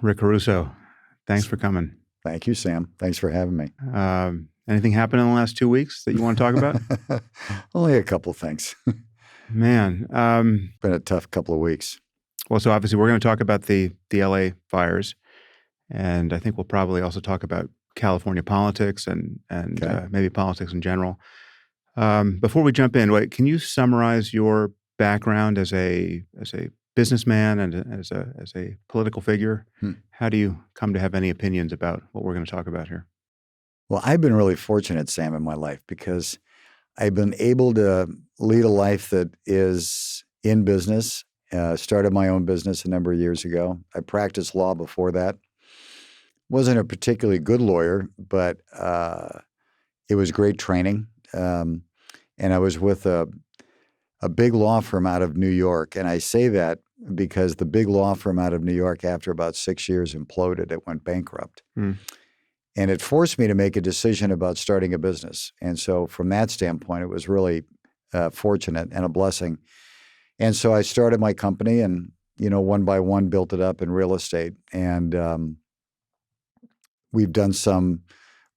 Rick Caruso. Thanks for coming. Thank you, Sam. Thanks for having me. Anything happened in the last 2 weeks that you want to talk about? Only a couple things. Man. Been a tough couple of weeks. Well, so obviously we're going to talk about the L.A. fires, and I think we'll probably also talk about California politics and Okay. Maybe politics in general. Before we jump in, can you summarize your background as a businessman and as a political figure? How do you come to have any opinions about what we're going to talk about here? Well, I've been really fortunate, Sam, in my life because I've been able to lead a life that is in business. Started my own business a number of years ago. I practiced law before that. Wasn't a particularly good lawyer, but it was great training. And I was with a big law firm out of New York. And I say that because the big law firm out of New York, after about 6 years, imploded. It went bankrupt. And it forced me to make a decision about starting a business. And so from that standpoint, it was really fortunate and a blessing. And so I started my company and, one by one built it up in real estate. And we've done some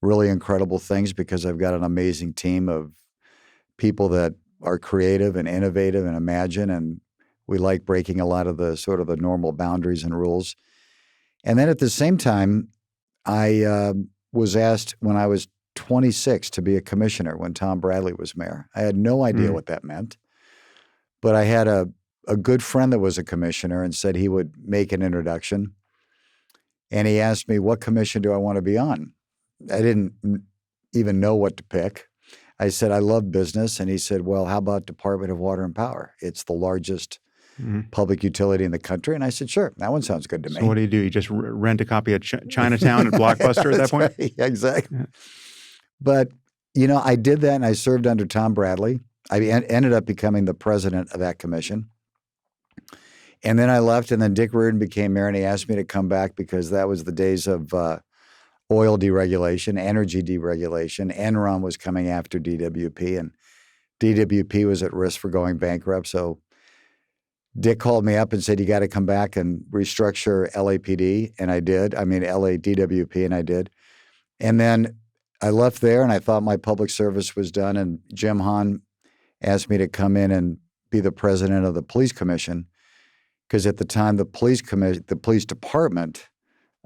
really incredible things because I've got an amazing team of people that are creative and innovative and imagine, and we like breaking a lot of the sort of the normal boundaries and rules. And then at the same time, I was asked when I was 26 to be a commissioner when Tom Bradley was mayor. I had no idea what that meant, but I had a good friend that was a commissioner and said he would make an introduction. And he asked me, what commission do I want to be on? I didn't even know what to pick. I said, I love business. And he said, well, how about Department of Water and Power? It's the largest public utility in the country. And I said, sure, that one sounds good to me. So what do? You just rent a copy of Chinatown at Blockbuster at that point? Right. Yeah, exactly. Yeah. But, I did that and I served under Tom Bradley. I ended up becoming the president of that commission. And then I left, and then Dick Reardon became mayor, and he asked me to come back because that was the days of oil deregulation, energy deregulation. Enron was coming after DWP, and DWP was at risk for going bankrupt. So Dick called me up and said, you got to come back and restructure LAPD, and I did. I mean, LADWP, and I did. And then I left there, and I thought my public service was done, and Jim Hahn asked me to come in and be the president of the police commission, because at the time the police department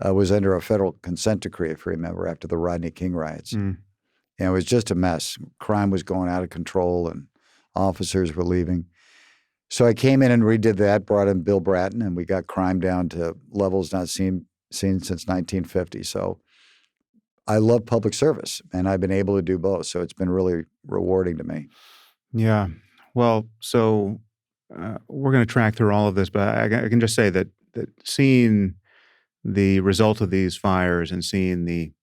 was under a federal consent decree, if you remember, after the Rodney King riots. And it was just a mess. Crime was going out of control and officers were leaving. So I came in and redid that, brought in Bill Bratton, and we got crime down to levels not seen since 1950. So I love public service, and I've been able to do both. So it's been really rewarding to me. Yeah. Well, so we're going to track through all of this, but I can just say that seeing the result of these fires and seeing the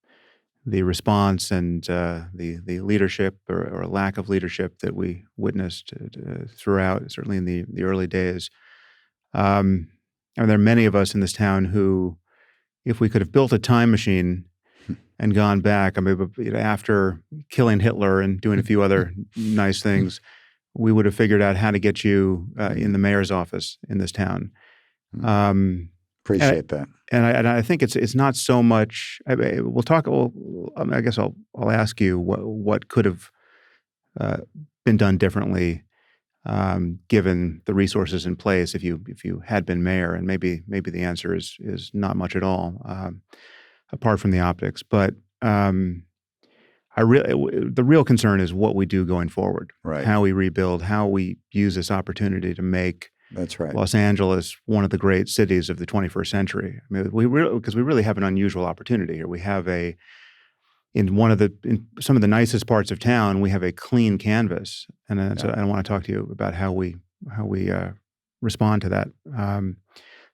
response and the leadership or lack of leadership that we witnessed throughout, certainly in the early days, and there are many of us in this town who, if we could have built a time machine and gone back, after killing Hitler and doing a few other nice things, we would have figured out how to get you in the mayor's office in this town. Appreciate that. And I think it's not so much. We'll talk. I guess I'll ask you what could have been done differently, given the resources in place if you had been mayor. And maybe the answer is not much at all, apart from the optics. But the real concern is what we do going forward, right? How we rebuild, how we use this opportunity to make That's right. Los Angeles one of the great cities of the 21st century. I mean, because we really have an unusual opportunity here. We have in some of the nicest parts of town, we have a clean canvas, and so I want to talk to you about how we respond to that.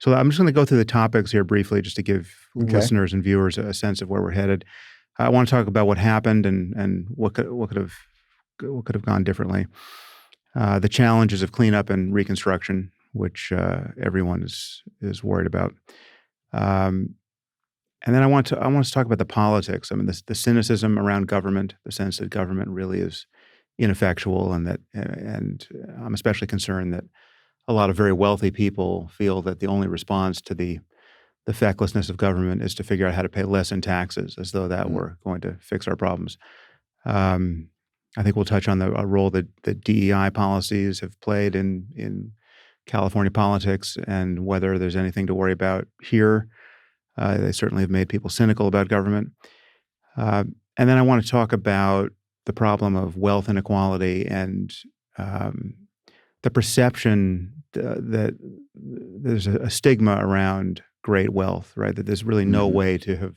So I'm just going to go through the topics here briefly, just to give listeners and viewers a sense of where we're headed. I want to talk about what happened and what could have gone differently. The challenges of cleanup and reconstruction, which everyone is worried about, and then I want to talk about the politics. I mean, the cynicism around government, the sense that government really is ineffectual, and I'm especially concerned that a lot of very wealthy people feel that the only response to the the fecklessness of government is to figure out how to pay less in taxes, as though that were going to fix our problems. I think we'll touch on a role that DEI policies have played in California politics and whether there's anything to worry about here. They certainly have made people cynical about government. And then I want to talk about the problem of wealth inequality and the perception that there's a stigma around great wealth, right? That there's really no way to have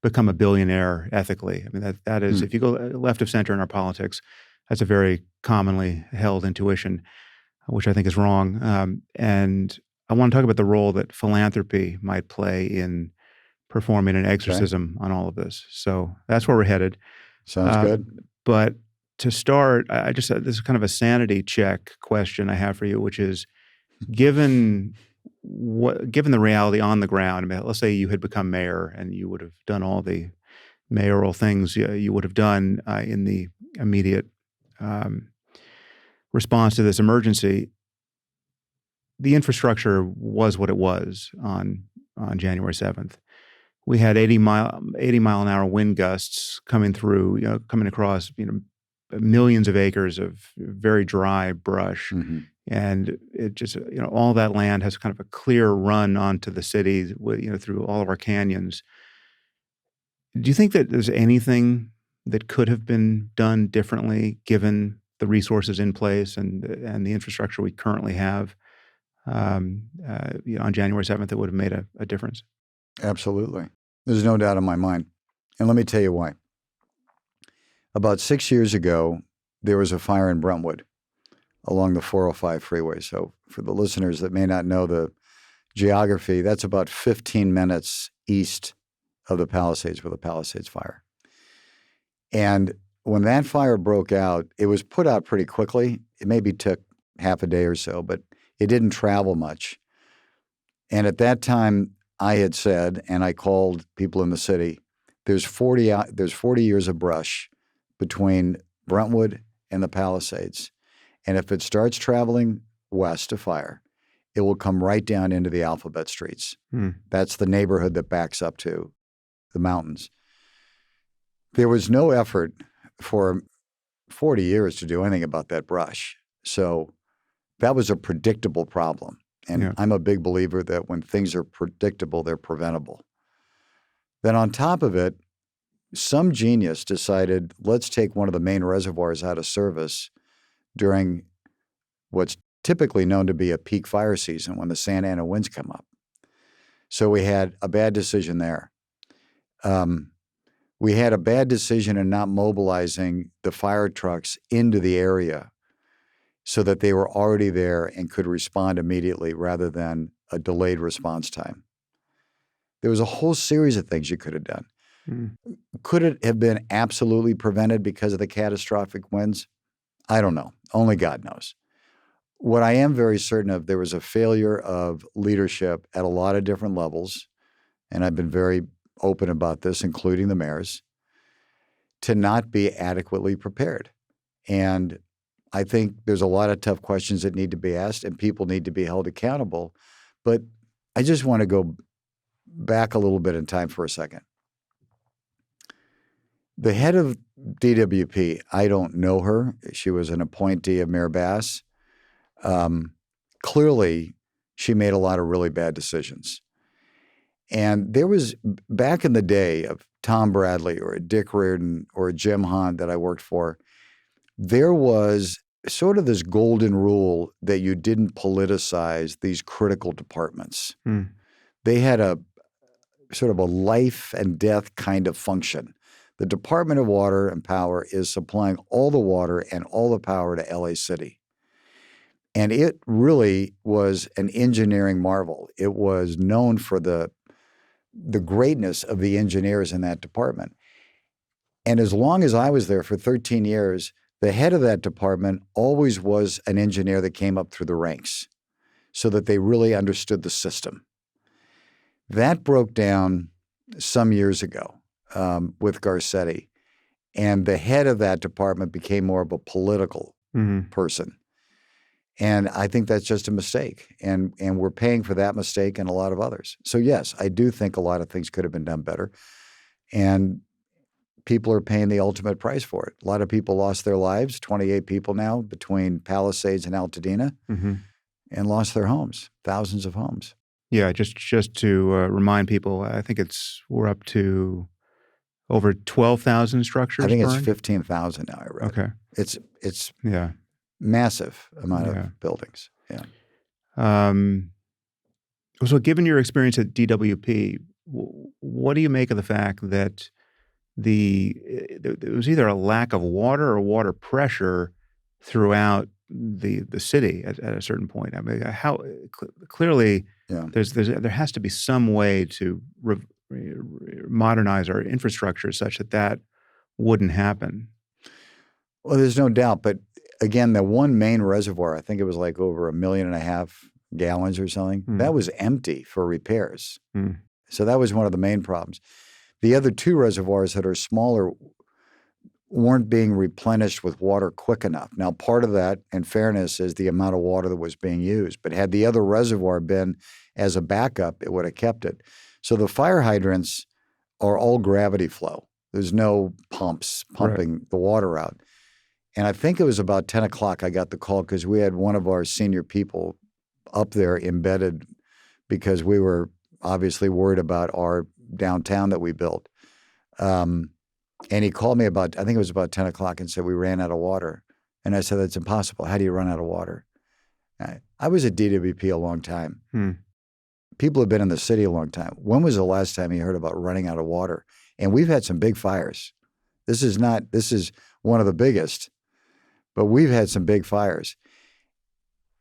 become a billionaire ethically. I mean, that is, if you go left of center in our politics, that's a very commonly held intuition, which I think is wrong. And I want to talk about the role that philanthropy might play in performing an exorcism on all of this. So that's where we're headed. Sounds good. But to start, this is kind of a sanity check question I have for you, which is, given the reality on the ground, I mean, let's say you had become mayor and you would have done all the mayoral things you would have done in the immediate response to this emergency. The infrastructure was what it was on January 7th. We had 80 mile an hour wind gusts coming through, coming across, millions of acres of very dry brush. And it just, all that land has kind of a clear run onto the city, through all of our canyons. Do you think that there's anything that could have been done differently given the resources in place and the infrastructure we currently have on January 7th that would have made a difference? Freddie? There's no doubt in my mind. And let me tell you why. About 6 years ago, there was a fire in Brentwood along the 405 freeway. So for the listeners that may not know the geography, that's about 15 minutes east of the Palisades, where the Palisades fire. And when that fire broke out, it was put out pretty quickly. It maybe took half a day or so, but it didn't travel much. And at that time, I had said, and I called people in the city, there's 40 years of brush between Brentwood and the Palisades. And if it starts traveling west to fire, it will come right down into the Alphabet Streets. That's the neighborhood that backs up to the mountains. There was no effort for 40 years to do anything about that brush. So that was a predictable problem. And I'm a big believer that when things are predictable, they're preventable. Then on top of it, some genius decided, let's take one of the main reservoirs out of service during what's typically known to be a peak fire season when the Santa Ana winds come up. So we had a bad decision there. We had a bad decision in not mobilizing the fire trucks into the area so that they were already there and could respond immediately rather than a delayed response time. There was a whole series of things you could have done. Could it have been absolutely prevented because of the catastrophic winds? I don't know. Only God knows. What I am very certain of, there was a failure of leadership at a lot of different levels, and I've been very open about this, including the mayors, to not be adequately prepared. And I think there's a lot of tough questions that need to be asked and people need to be held accountable. But I just want to go back a little bit in time for a second. The head of DWP, I don't know her. She was an appointee of Mayor Bass. Clearly, she made a lot of really bad decisions. And there was, back in the day of Tom Bradley or a Dick Reardon or a Jim Hahn that I worked for, there was sort of this golden rule that you didn't politicize these critical departments. They had a sort of a life and death kind of function. The Department of Water and Power is supplying all the water and all the power to L.A. City. And it really was an engineering marvel. It was known for the greatness of the engineers in that department. And as long as I was there for 13 years, the head of that department always was an engineer that came up through the ranks so that they really understood the system. That broke down some years ago with Garcetti, and the head of that department became more of a political person. And I think that's just a mistake. And we're paying for that mistake and a lot of others. So yes, I do think a lot of things could have been done better. And people are paying the ultimate price for it. A lot of people lost their lives, 28 people now between Palisades and Altadena, and lost their homes, thousands of homes. Yeah, just to remind people, I think we're up to over 12,000 structures I think burned? it's 15,000 now, I read. Okay. It's Yeah. massive amount of buildings. Yeah. So given your experience at DWP, what do you make of the fact that there was either a lack of water or water pressure throughout the city at a certain point? I mean, clearly there has to be some way to modernize our infrastructure such that wouldn't happen. Well, there's no doubt. But again, the one main reservoir, I think it was like over 1.5 million gallons or something, that was empty for repairs. So that was one of the main problems. The other two reservoirs that are smaller weren't being replenished with water quick enough. Now, part of that, in fairness, is the amount of water that was being used. But had the other reservoir been as a backup, it would have kept it. So the fire hydrants are all gravity flow. There's no pumps pumping the water out. And I think it was about 10 o'clock I got the call because we had one of our senior people up there embedded because we were obviously worried about our downtown that we built. And he called me I think it was about 10 o'clock and said, we ran out of water. And I said, that's impossible. How do you run out of water? I was at DWP a long time. People have been in the city a long time. When was the last time you heard about running out of water? And we've had some big fires. This is one of the biggest, but we've had some big fires.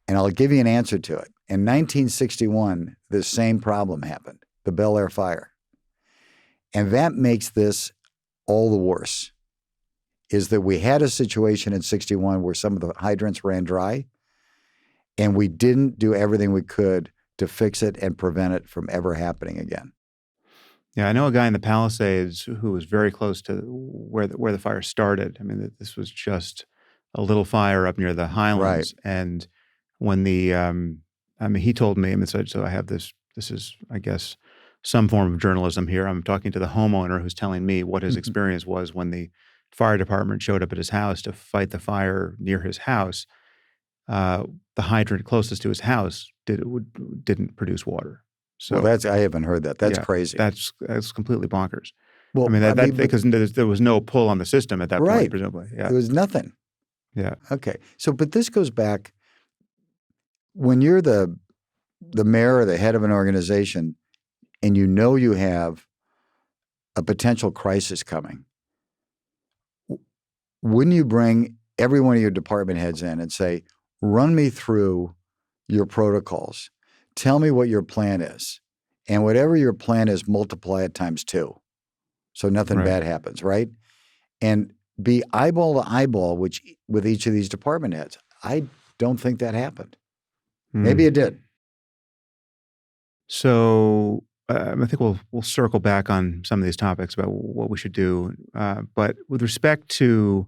And I'll give you an answer to it. In 1961, the same problem happened, the Bel Air fire. And that makes this all the worse, is that we had a situation in 61 where some of the hydrants ran dry, and we didn't do everything we could to fix it and prevent it from ever happening again. Yeah, I know a guy in the Palisades who was very close to where the fire started. I mean, this was just a little fire up near the Highlands. Right. And when he told me, so I have this is, I guess, some form of journalism here. I'm talking to the homeowner who's telling me what his experience was when the fire department showed up at his house to fight the fire near his house. The hydrant closest to his house didn't produce water. So well, I haven't heard that. That's crazy. That's completely bonkers. Well, I mean, because there was no pull on the system at that point, presumably. Yeah. There was nothing. Yeah. Okay. So, but this goes back when you're the mayor or the head of an organization and you know you have a potential crisis coming, wouldn't you bring every one of your department heads in and say, run me through your protocols. Tell me what your plan is. And whatever your plan is, multiply it times 2. So nothing bad happens, right? And be eyeball to eyeball with each of these department heads. I don't think that happened. Maybe it did. So I think we'll circle back on some of these topics about what we should do. But with respect to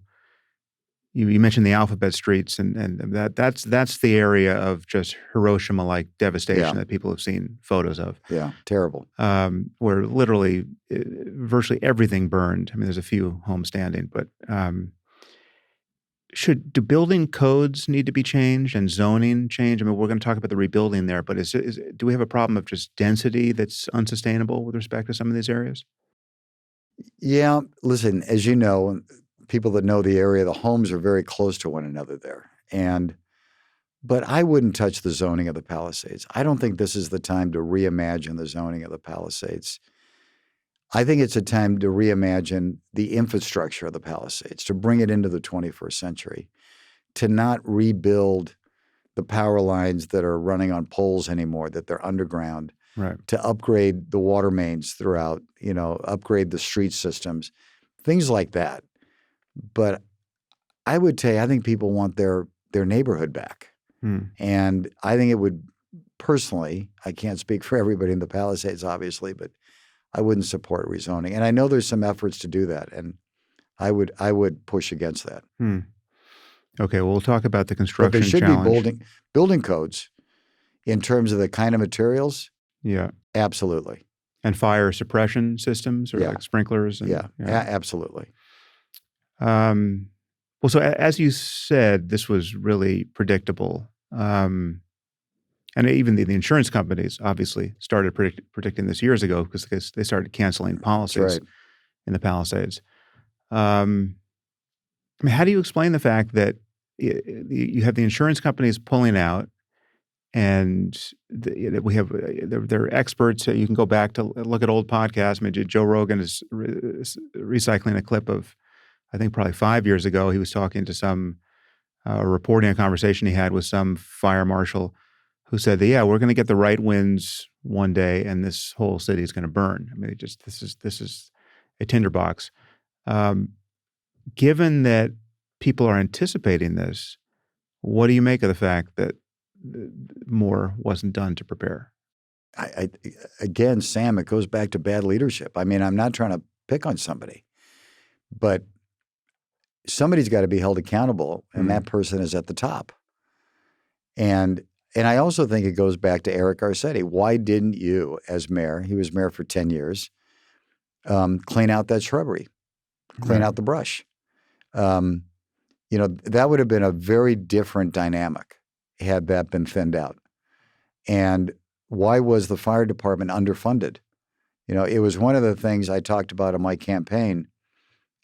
you mentioned the alphabet streets, and that's the area of just Hiroshima-like devastation that people have seen photos of. Yeah, terrible. Where literally virtually everything burned. I mean, there's a few homes standing, but do building codes need to be changed and zoning change? I mean, we're going to talk about the rebuilding there, but do we have a problem of just density that's unsustainable with respect to some of these areas? Yeah, listen, as you know, people that know the area, the homes are very close to one another there. But I wouldn't touch the zoning of the Palisades. I don't think this is the time to reimagine the zoning of the Palisades. I think it's a time to reimagine the infrastructure of the Palisades, to bring it into the 21st century, to not rebuild the power lines that are running on poles anymore, that they're underground, to upgrade the water mains throughout, upgrade the street systems, things like that. But I would say I think people want their neighborhood back. And I think it would, personally, I can't speak for everybody in the Palisades, obviously, but I wouldn't support rezoning. And I know there's some efforts to do that, and I would push against that. Okay, well, we'll talk about the But there construction should challenge. be building codes in terms of the kind of materials. Yeah. Absolutely. And fire suppression systems or Yeah. like sprinklers. And, Yeah. Absolutely. Um, well, so as you said, this was really predictable. And even the insurance companies obviously started predicting this years ago because they started canceling That's policies right. in the Palisades. I mean, how do you explain the fact that you have the insurance companies pulling out, and we have they're experts. You can go back to look at old podcasts. I mean, Joe Rogan is recycling a clip of, I think, probably 5 years ago. He was talking to some reporting a conversation he had with some fire marshal who said that, yeah, we're going to get the right winds one day, and this whole city is going to burn. I mean, this is a tinderbox. Given that people are anticipating this, what do you make of the fact that more wasn't done to prepare? Again, Sam, it goes back to bad leadership. I mean, I'm not trying to pick on somebody, but somebody's got to be held accountable, and that person is at the top. And I also think it goes back to Eric Garcetti. Why didn't you, as mayor, he was mayor for 10 years, clean out that shrubbery, clean out the brush? That would have been a very different dynamic had that been thinned out. And why was the fire department underfunded? It was one of the things I talked about in my campaign,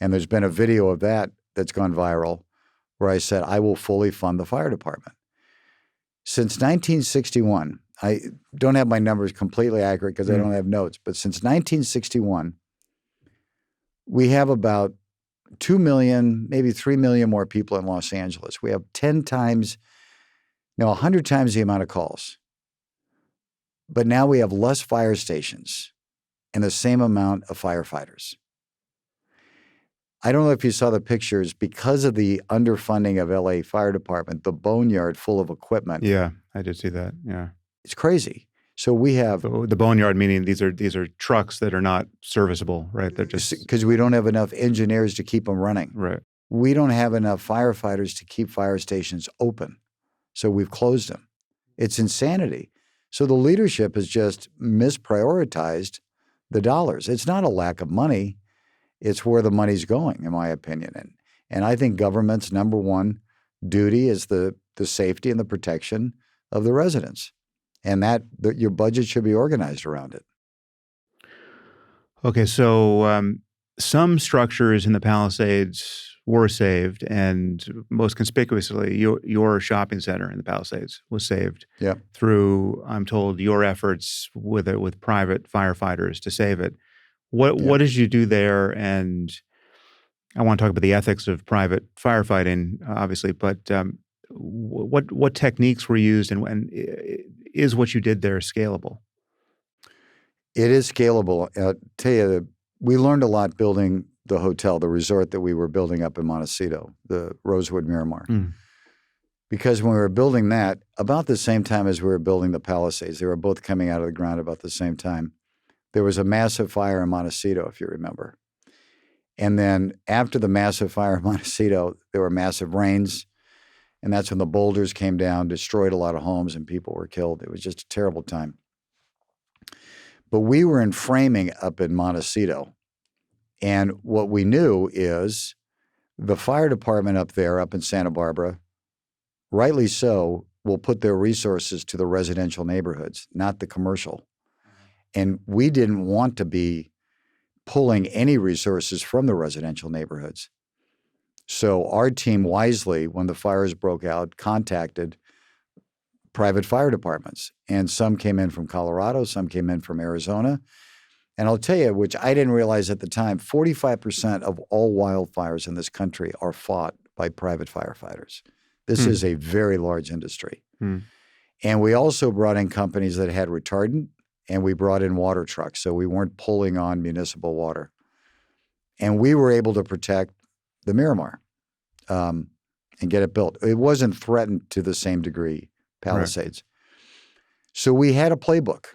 and there's been a video of that that's gone viral where I said, I will fully fund the fire department. Since 1961, I don't have my numbers completely accurate because I don't have notes, but since 1961, we have about 2 million, maybe 3 million more people in Los Angeles. We have 100 times the amount of calls. But now we have less fire stations and the same amount of firefighters. I don't know if you saw the pictures, because of the underfunding of L.A. Fire Department, the boneyard full of equipment. Yeah, I did see that. Yeah. It's crazy. So we have the boneyard, meaning these are trucks that are not serviceable, right? They're just because we don't have enough engineers to keep them running. Right. We don't have enough firefighters to keep fire stations open. So we've closed them. It's insanity. So the leadership has just misprioritized the dollars. It's not a lack of money. It's where the money's going, in my opinion. And I think government's number one duty is the safety and the protection of the residents. And your budget should be organized around it. Okay, so some structures in the Palisades were saved, and most conspicuously, your shopping center in the Palisades was saved through, I'm told, your efforts with private firefighters to save it. What did you do there? And I want to talk about the ethics of private firefighting, obviously, but what techniques were used, and is what you did there scalable? It is scalable. I'll tell you, we learned a lot building the hotel, the resort that we were building up in Montecito, the Rosewood Miramar. Because when we were building that, about the same time as we were building the Palisades, they were both coming out of the ground about the same time, there was a massive fire in Montecito, if you remember. And then after the massive fire in Montecito, there were massive rains, and that's when the boulders came down, destroyed a lot of homes, and people were killed. It was just a terrible time. But we were in framing up in Montecito, and what we knew is the fire department up there, up in Santa Barbara, rightly so, will put their resources to the residential neighborhoods, not the commercial. And we didn't want to be pulling any resources from the residential neighborhoods. So our team wisely, when the fires broke out, contacted private fire departments. And some came in from Colorado, some came in from Arizona. And I'll tell you, which I didn't realize at the time, 45% of all wildfires in this country are fought by private firefighters. This is a very large industry. And we also brought in companies that had retardant, and we brought in water trucks, so we weren't pulling on municipal water. And we were able to protect the Miramar and get it built. It wasn't threatened to the same degree, Palisades. Right. So we had a playbook,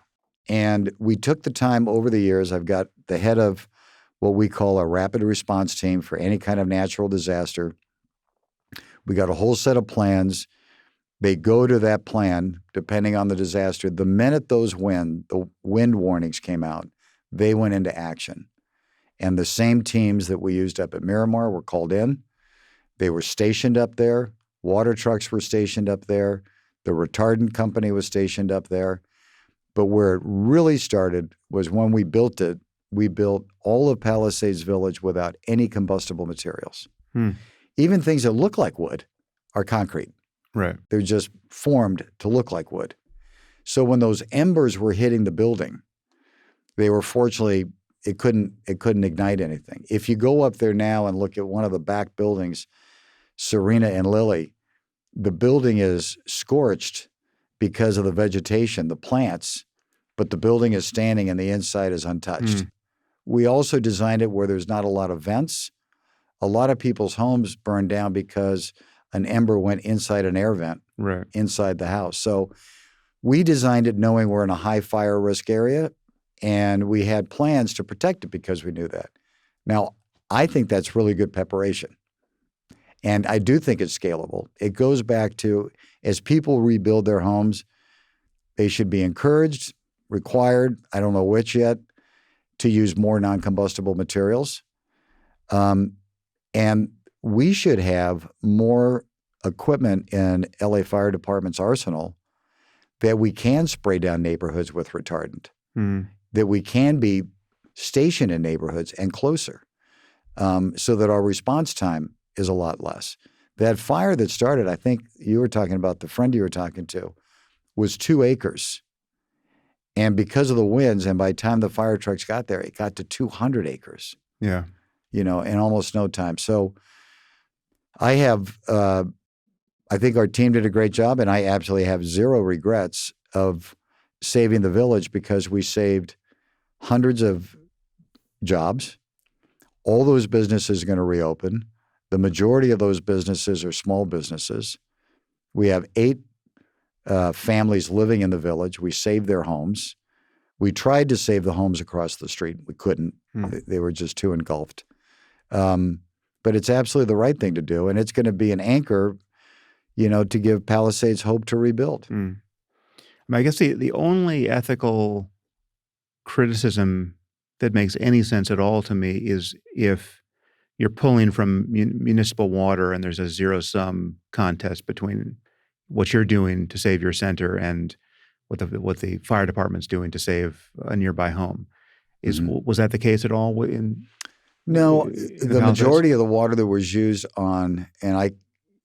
and we took the time over the years. I've got the head of what we call a rapid response team for any kind of natural disaster. We got a whole set of plans. They go to that plan, depending on the disaster. The minute the wind warnings came out, they went into action. And the same teams that we used up at Miramar were called in. They were stationed up there. Water trucks were stationed up there. The retardant company was stationed up there. But where it really started was when we built it. We built all of Palisades Village without any combustible materials. Even things that look like wood are concrete. Right. They're just formed to look like wood. So when those embers were hitting the building, they were fortunately, it couldn't ignite anything. If you go up there now and look at one of the back buildings, Serena and Lily, the building is scorched because of the vegetation, the plants, but the building is standing and the inside is untouched. We also designed it where there's not a lot of vents. A lot of people's homes burned down because an ember went inside an air vent inside the house. So we designed it knowing we're in a high fire risk area, and we had plans to protect it because we knew that. Now, I think that's really good preparation. And I do think it's scalable. It goes back to, as people rebuild their homes, they should be encouraged, required, I don't know which yet, to use more non-combustible materials. And we should have more equipment in L.A. Fire Department's arsenal that we can spray down neighborhoods with retardant, that we can be stationed in neighborhoods and closer, so that our response time is a lot less. That fire that started, I think you were talking about, the friend you were talking to, was 2 acres. And because of the winds, and by the time the fire trucks got there, it got to 200 acres. Yeah. In almost no time. So I think our team did a great job, and I absolutely have zero regrets of saving the village because we saved hundreds of jobs. All those businesses are going to reopen. The majority of those businesses are small businesses. We have 8 families living in the village. We saved their homes. We tried to save the homes across the street. We couldn't. They were just too engulfed. But it's absolutely the right thing to do, and it's going to be an anchor, to give Palisades hope to rebuild. I guess the only ethical criticism that makes any sense at all to me is if you're pulling from municipal water and there's a zero-sum contest between what you're doing to save your center and what the fire department's doing to save a nearby home. Was that the case at all? No, the majority of the water that was used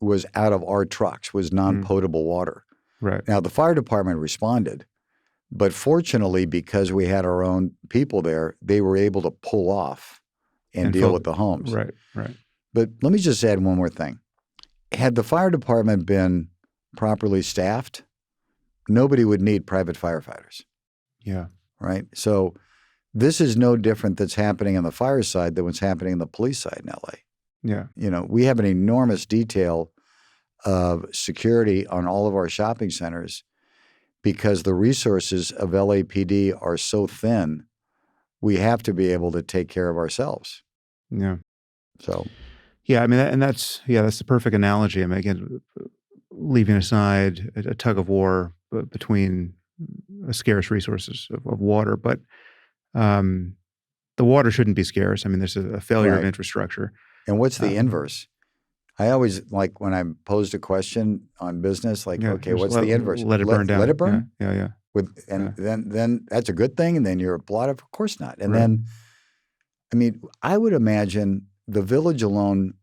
was out of our trucks, was non-potable water. Right. Now, the fire department responded, but fortunately, because we had our own people there, they were able to pull off and deal with the homes. Right. But let me just add one more thing. Had the fire department been properly staffed, nobody would need private firefighters. Yeah. Right? So this is no different that's happening on the fire side than what's happening on the police side in L.A. Yeah. We have an enormous detail of security on all of our shopping centers because the resources of LAPD are so thin, we have to be able to take care of ourselves. Yeah. So. Yeah, that's the perfect analogy. Again, leaving aside a tug of war between scarce resources of water, but the water shouldn't be scarce. There's a failure of infrastructure. And what's the inverse? I always like when I'm posed a question on business, okay, what's the inverse? Let it burn down. Let it burn? Yeah. Then that's a good thing, and then you're blotted? Of course not. And then, I would imagine the village alone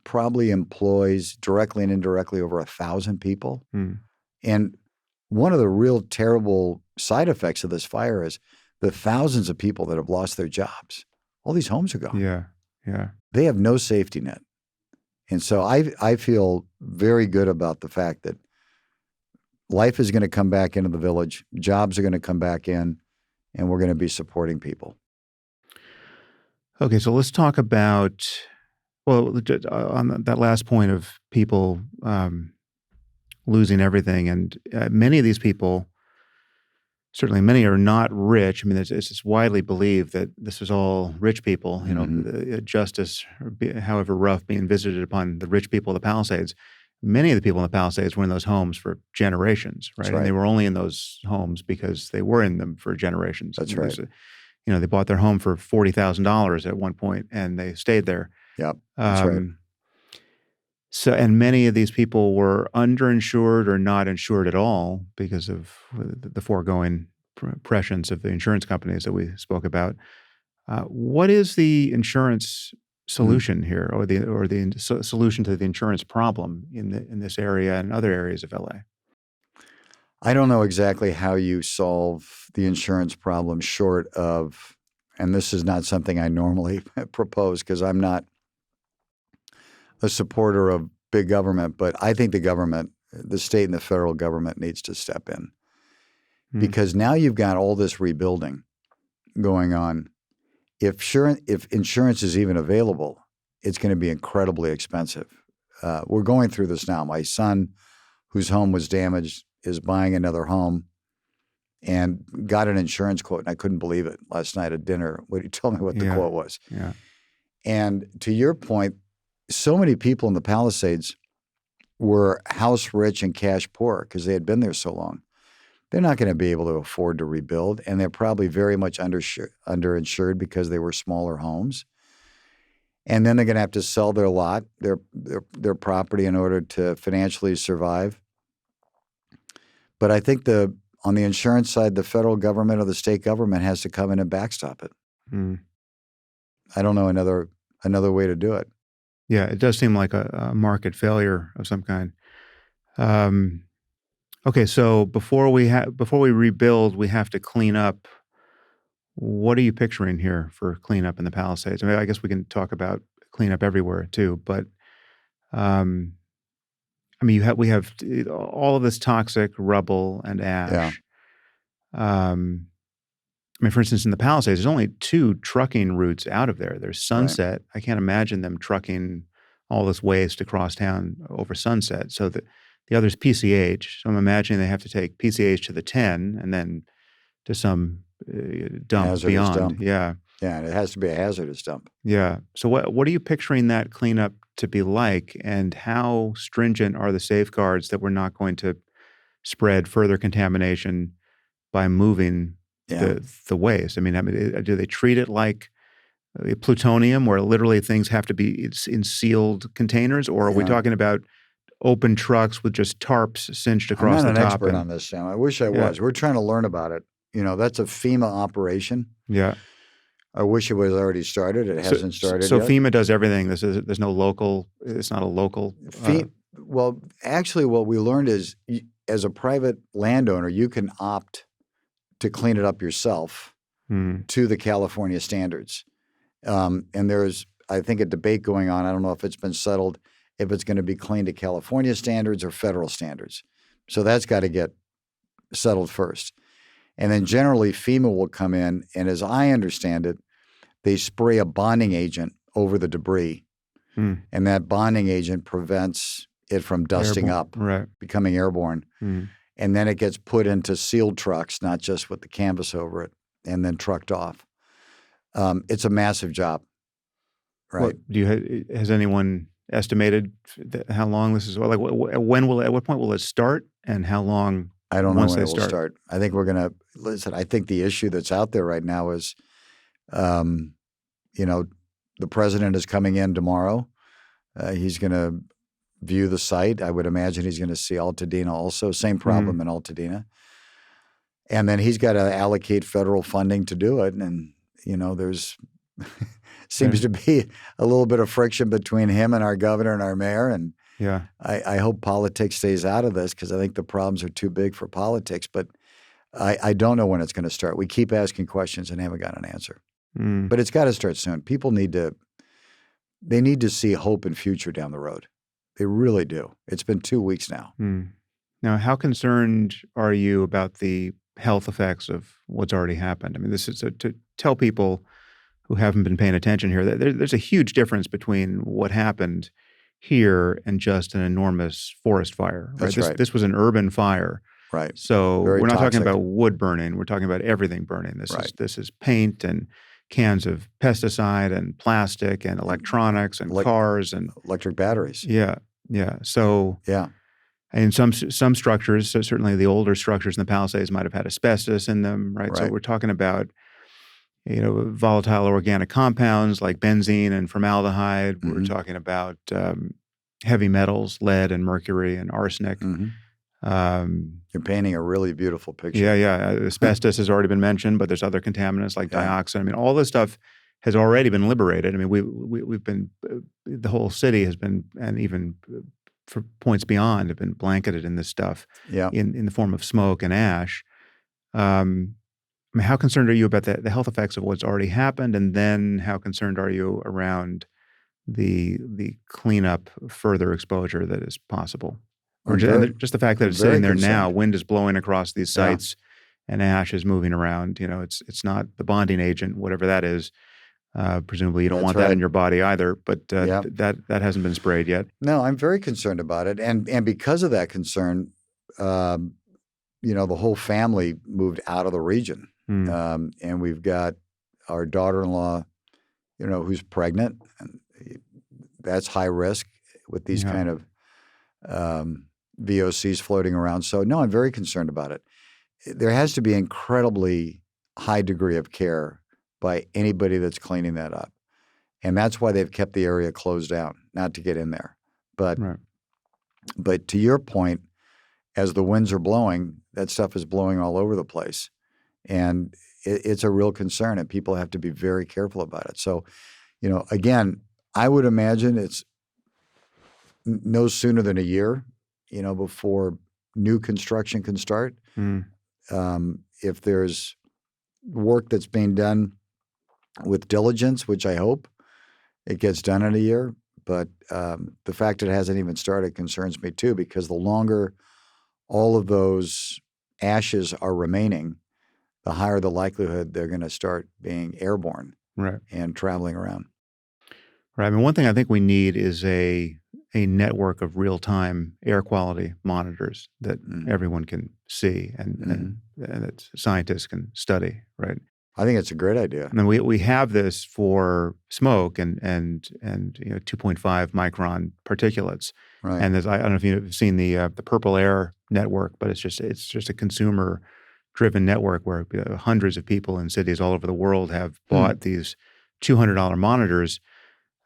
probably employs directly and indirectly over 1,000 people. And one of the real terrible side effects of this fire is the thousands of people that have lost their jobs. All these homes are gone. Yeah. They have no safety net. And so I feel very good about the fact that life is going to come back into the village, jobs are going to come back in, and we're going to be supporting people. Okay, so let's talk about, on that last point of people losing everything, and many of these people certainly many are not rich. I mean, it's widely believed that this was all rich people, justice, however rough, being visited upon the rich people of the Palisades. Many of the people in the Palisades were in those homes for generations, right? That's And they right. were only in those homes because they were in them for generations. That's I mean, right. they bought their home for $40,000 at one point, and they stayed there. Yep. That's right. And many of these people were underinsured or not insured at all because of the foregoing pressions of the insurance companies that we spoke about. What is the insurance solution here, or the solution to the insurance problem in this area and other areas of LA? I don't know exactly how you solve the insurance problem short of, and this is not something I normally propose because I'm not a supporter of big government, but I think the government, the state and the federal government needs to step in because now you've got all this rebuilding going on. If insurance is even available, it's going to be incredibly expensive. We're going through this now. My son, whose home was damaged, is buying another home and got an insurance quote, and I couldn't believe it last night at dinner when he told me what the quote was. Yeah. And to your point, so many people in the Palisades were house rich and cash poor because they had been there so long. They're not going to be able to afford to rebuild, and they're probably very much underinsured because they were smaller homes. And then they're going to have to sell their lot, their property, in order to financially survive. But I think on the insurance side, the federal government or the state government has to come in and backstop it. I don't know another way to do it. Yeah, it does seem like a market failure of some kind. Okay, so before we rebuild, we have to clean up. What are you picturing here for cleanup in the Palisades? I mean, I guess we can talk about cleanup everywhere too, but I mean, we have all of this toxic rubble and ash. I mean, for instance, in the Palisades, there's only 2 trucking routes out of there. There's Sunset. Right. I can't imagine them trucking all this waste across town over Sunset. So the other is PCH. So I'm imagining they have to take PCH to the 10 and then to some dump hazardous beyond. Dump. Yeah. Yeah, and it has to be a hazardous dump. Yeah. So what are you picturing that cleanup to be like, and how stringent are the safeguards that we're not going to spread further contamination by moving the waste? I mean, do they treat it like plutonium, where literally things have to be in sealed containers, or are we talking about open trucks with just tarps cinched across the top? I'm not an expert on this, Sam. I wish I was. We're trying to learn about it. That's a FEMA operation. Yeah. I wish it was already started. It hasn't started so yet. So FEMA does everything. There's no local. It's not a local. Well, actually, what we learned is, as a private landowner, you can opt to clean it up yourself to the California standards. And there's, I think, a debate going on. I don't know if it's been settled, if it's going to be cleaned to California standards or federal standards. So that's got to get settled first. And then generally FEMA will come in, and as I understand it, they spray a bonding agent over the debris. And that bonding agent prevents it from dusting up, becoming airborne. And then it gets put into sealed trucks, not just with the canvas over it, and then trucked off. It's a massive job, right? Has anyone estimated how long this is? Like, at what point will it start, and how long? I don't know when it will start. I think we're going to listen. I think the issue that's out there right now is, the president is coming in tomorrow. He's going to view the site. I would imagine he's going to see Altadena also. Same problem in Altadena. And then he's got to allocate federal funding to do it. And, there's seems to be a little bit of friction between him and our governor and our mayor. And I hope politics stays out of this, because I think the problems are too big for politics. But I don't know when it's going to start. We keep asking questions and haven't got an answer. But it's got to start soon. People need to see hope and future down the road. They really do. It's been 2 weeks now. Now, how concerned are you about the health effects of what's already happened? I mean, this is to tell people who haven't been paying attention here that there's a huge difference between what happened here and just an enormous forest fire. Right? That's right. This was an urban fire. Right. So Very we're not talking toxic. about wood burning. We're talking about everything burning. Right. This is paint and cans of pesticide and plastic and electronics and cars and electric batteries. yeah. So Yeah. and some structures, so certainly the older structures in the Palisades might have had asbestos in them, right? So Right. we're talking about volatile organic compounds like benzene and formaldehyde. We're Mhm. talking about heavy metals, lead and mercury and arsenic. Mhm. Um, You're painting a really beautiful picture. Asbestos has already been mentioned, but there's other contaminants like Yeah. dioxin. I mean, all this stuff has already been liberated. I mean, we've been the whole city has been, and even for points beyond, have been blanketed in this stuff Yeah. in the form of smoke and ash. I mean, how concerned are you about the health effects of what's already happened, and then how concerned are you around the cleanup, further exposure that is possible, or just the fact that I'm it's sitting very there now, concerned. wind is blowing across these Yeah. sites, and ash is moving around. It's not the bonding agent, whatever that is. Presumably, you don't That's want that in right. your body either, but Yeah. that hasn't been sprayed yet. No, I'm very concerned about it, and because of that concern, the whole family moved out of the region, and we've got our daughter-in-law, who's pregnant, and that's high risk with these Yeah. kind of VOCs floating around. So no, I'm very concerned about it. There has to be incredibly high degree of care by anybody that's cleaning that up. And that's why they've kept the area closed down, not to get in there. But Right. but to your point, as the winds are blowing, that stuff is blowing all over the place. And it's a real concern, and people have to be very careful about it. So, again, I would imagine it's no sooner than a year, before new construction can start. If there's work that's being done with diligence, which I hope it gets done in a year, but the fact it hasn't even started concerns me too, because the longer all of those ashes are remaining, the higher the likelihood they're going to start being airborne Right. and traveling around. Right. I mean, one thing I think we need is a network of real-time air quality monitors that everyone can see and that scientists can study, right? I think it's a great idea. And then we have this for smoke and 2.5 micron particulates. Right. And I don't know if you've seen the Purple Air network, but it's just a consumer-driven network where hundreds of people in cities all over the world have bought these $200 monitors.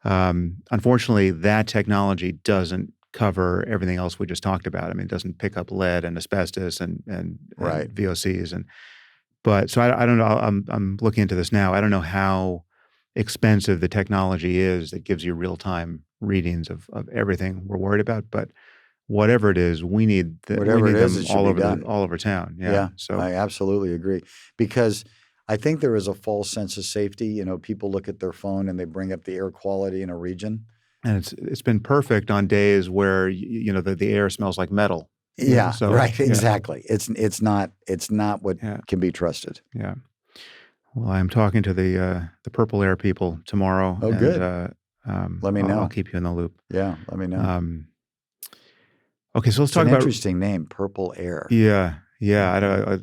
Unfortunately, that technology doesn't cover everything else we just talked about. I mean, it doesn't pick up lead and asbestos and Right. VOCs but so I don't know. I'm looking into this now. I don't know how expensive the technology is that gives you real time readings of everything we're worried about. But whatever it is, we need Whatever it is, them it should be done. all over town. Yeah. So I absolutely agree, because I think there is a false sense of safety. People look at their phone and they bring up the air quality in a region. and it's been perfect on days where the air smells like metal. Yeah, So, right. yeah. Exactly. It's not what can be trusted. Yeah. Well, I'm talking to the Purple Air people tomorrow. Oh, and, good. Let me know. I'll keep you in the loop. Yeah, let me know. Okay, so let's It's talk an about interesting name, Purple Air. Yeah. gotta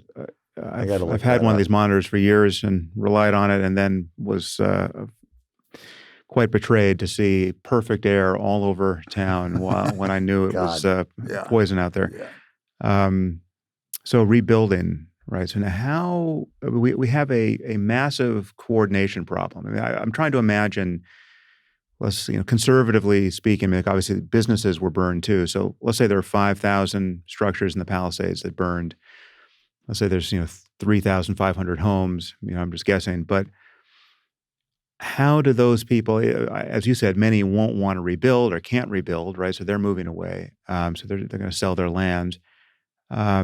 look I've had that one of up. these monitors for years and relied on it, and then was quite betrayed to see perfect air all over town when I knew it was poison out there. Yeah. So rebuilding, right? So now how we have a massive coordination problem. I mean, I'm trying to imagine. Let's conservatively speaking, like obviously businesses were burned too. So let's say there are 5,000 structures in the Palisades that burned. Let's say there's 3,500 homes. I'm just guessing, but how do those people, as you said, many won't want to rebuild or can't rebuild, right? So they're moving away. So they're going to sell their land. I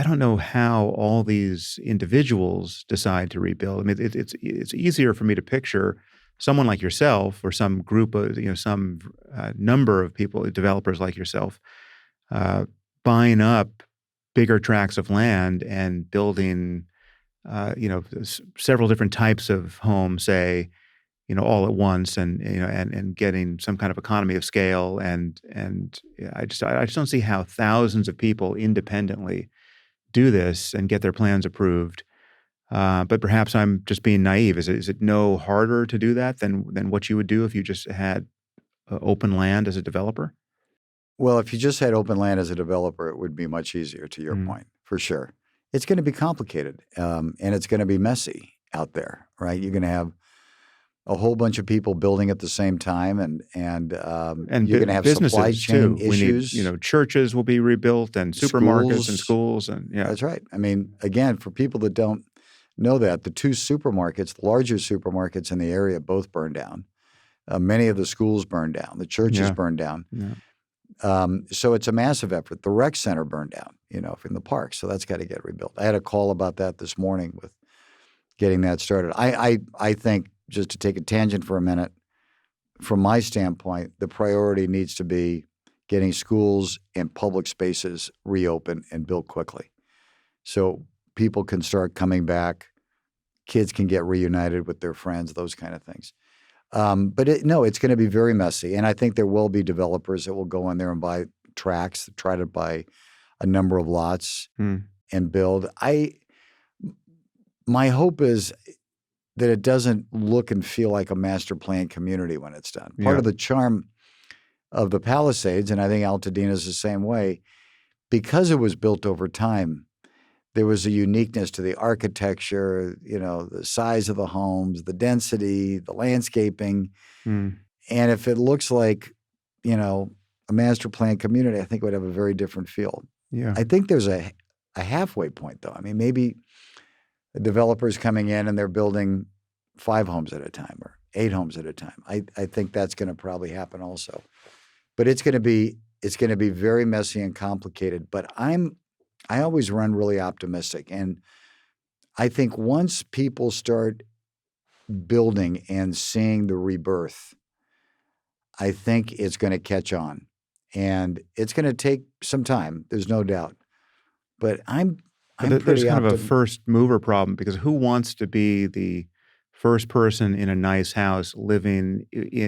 don't know how all these individuals decide to rebuild. I mean, it's easier for me to picture someone like yourself or some group of some number of people, developers like yourself, buying up bigger tracts of land and building, several different types of homes, say, all at once, and getting some kind of economy of scale, and I just don't see how thousands of people independently do this and get their plans approved. But perhaps I'm just being naive. Is it no harder to do that than what you would do if you just had open land as a developer? Well, if you just had open land as a developer, it would be much easier, to your point, for sure. It's going to be complicated, and it's going to be messy out there, right? You're going to have a whole bunch of people building at the same time, and you're going to have supply chain too. issues. We need, churches will be rebuilt, and supermarkets and schools, and That's right. I mean, again, for people that don't know that, the two supermarkets, the larger supermarkets in the area, both burned down. Many of the schools burned down. The churches burned down. Yeah. So it's a massive effort. The rec center burned down, from the park. So that's got to get rebuilt. I had a call about that this morning with getting that started. I think, just to take a tangent for a minute, from my standpoint, the priority needs to be getting schools and public spaces reopened and built quickly, so people can start coming back, kids can get reunited with their friends, those kind of things. But it's going to be very messy, and I think there will be developers that will go in there and buy tracts, try to buy a number of lots and build. My hope is that it doesn't look and feel like a master plan community when it's done. Part of the charm of the Palisades, and I think Altadena is the same way, because it was built over time, there was a uniqueness to the architecture, the size of the homes, the density, the landscaping. And if it looks like, a master plan community, I think it would have a very different feel. Yeah. I think there's a halfway point, though. I mean, maybe a developer's coming in and they're building 5 homes at a time or 8 homes at a time. I think that's going to probably happen also. But it's going to be very messy and complicated. But I always run really optimistic. And I think once people start building and seeing the rebirth, I think it's going to catch on. And it's going to take some time, there's no doubt. But there's kind of a first mover problem, because who wants to be the first person in a nice house living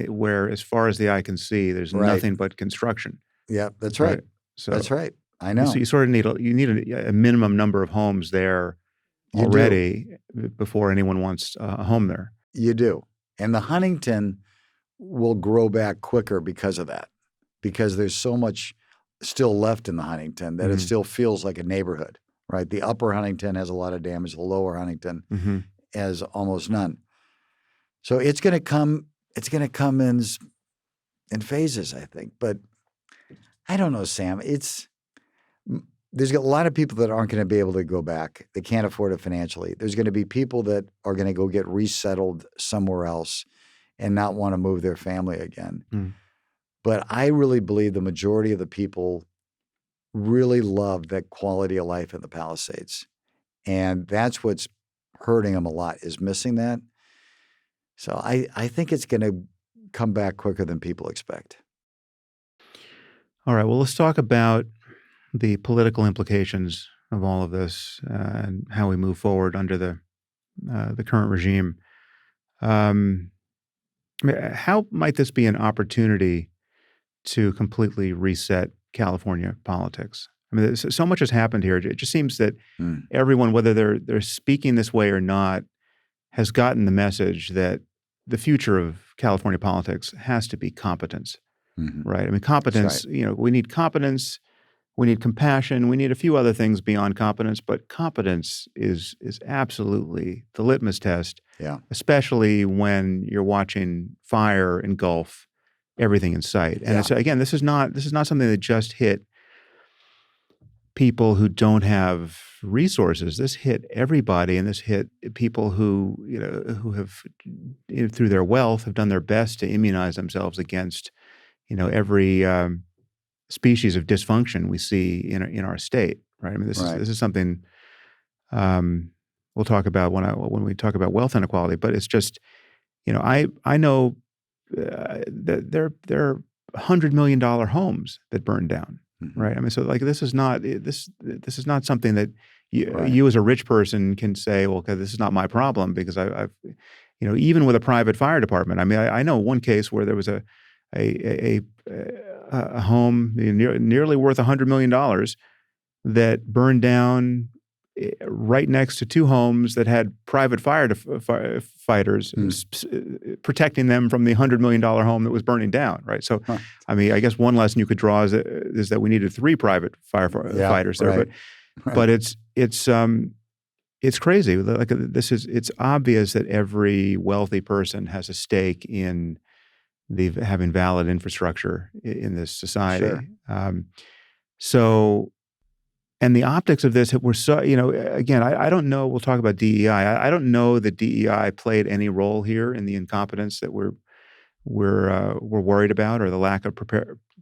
where, as far as the eye can see, there's nothing but construction? Yeah, that's right. So that's right. I know. So you sort of need a minimum number of homes there already before anyone wants a home there. You do. And the Huntington will grow back quicker because of that, because there's so much still left in the Huntington that it still feels like a neighborhood, right? The upper Huntington has a lot of damage. The lower Huntington has almost none. So it's going to come in phases, I think. But I don't know, Sam. There's a lot of people that aren't going to be able to go back. They can't afford it financially. There's going to be people that are going to go get resettled somewhere else and not want to move their family again. But I really believe the majority of the people really love that quality of life in the Palisades. And that's what's hurting them a lot, is missing that. So I think it's going to come back quicker than people expect. All right. Well, let's talk about the political implications of all of this and how we move forward under the current regime. How might this be an opportunity to completely reset California politics? I mean, so much has happened here. It just seems that everyone, whether they're speaking this way or not, has gotten the message that the future of California politics has to be competence, right? I mean, competence, we need competence, we need compassion, we need a few other things beyond competence, but competence is absolutely the litmus test, especially when you're watching fire engulf everything in sight. And it's, again, this is not something that just hit people who don't have resources. This hit everybody, and this hit people who have, through their wealth, have done their best to immunize themselves against, every species of dysfunction we see in our state. Right. I mean, this is something we'll talk about when we talk about wealth inequality. But it's just, I know that there are $100 million homes that burned down. Right. I mean, so this is not something that you as a rich person can say, well, okay, this is not my problem because I've even with a private fire department. I mean, I know one case where there was a home nearly worth $100 million that burned down right next to two homes that had private firefighters protecting them from the $100 million home that was burning down, right? So, I mean, I guess one lesson you could draw is that we needed 3 private firefighters there, right. but it's crazy. Like it's obvious that every wealthy person has a stake in having valid infrastructure in this society. Sure. And the optics of this were so, again, I don't know, we'll talk about DEI. I don't know that DEI played any role here in the incompetence that we're worried about, or the lack of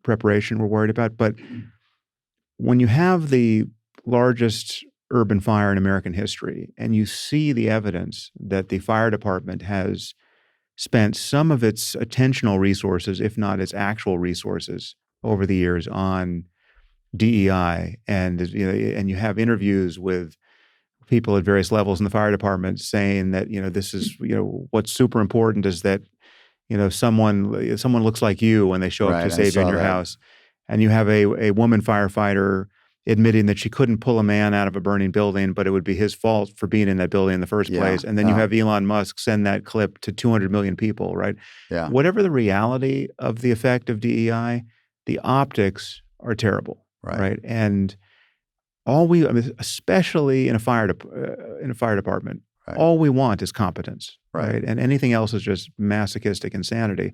preparation we're worried about. But when you have the largest urban fire in American history, and you see the evidence that the fire department has spent some of its attentional resources, if not its actual resources, over the years on DEI, and you have interviews with people at various levels in the fire department saying that this is what's super important is that someone looks like you when they show up to save you in your house, and you have a woman firefighter admitting that she couldn't pull a man out of a burning building, but it would be his fault for being in that building in the first place. And then you have Elon Musk send that clip to 200 million people, right? Yeah. Whatever the reality of the effect of DEI, the optics are terrible. Right. And especially in a fire department, all we want is competence. Right. And anything else is just masochistic insanity.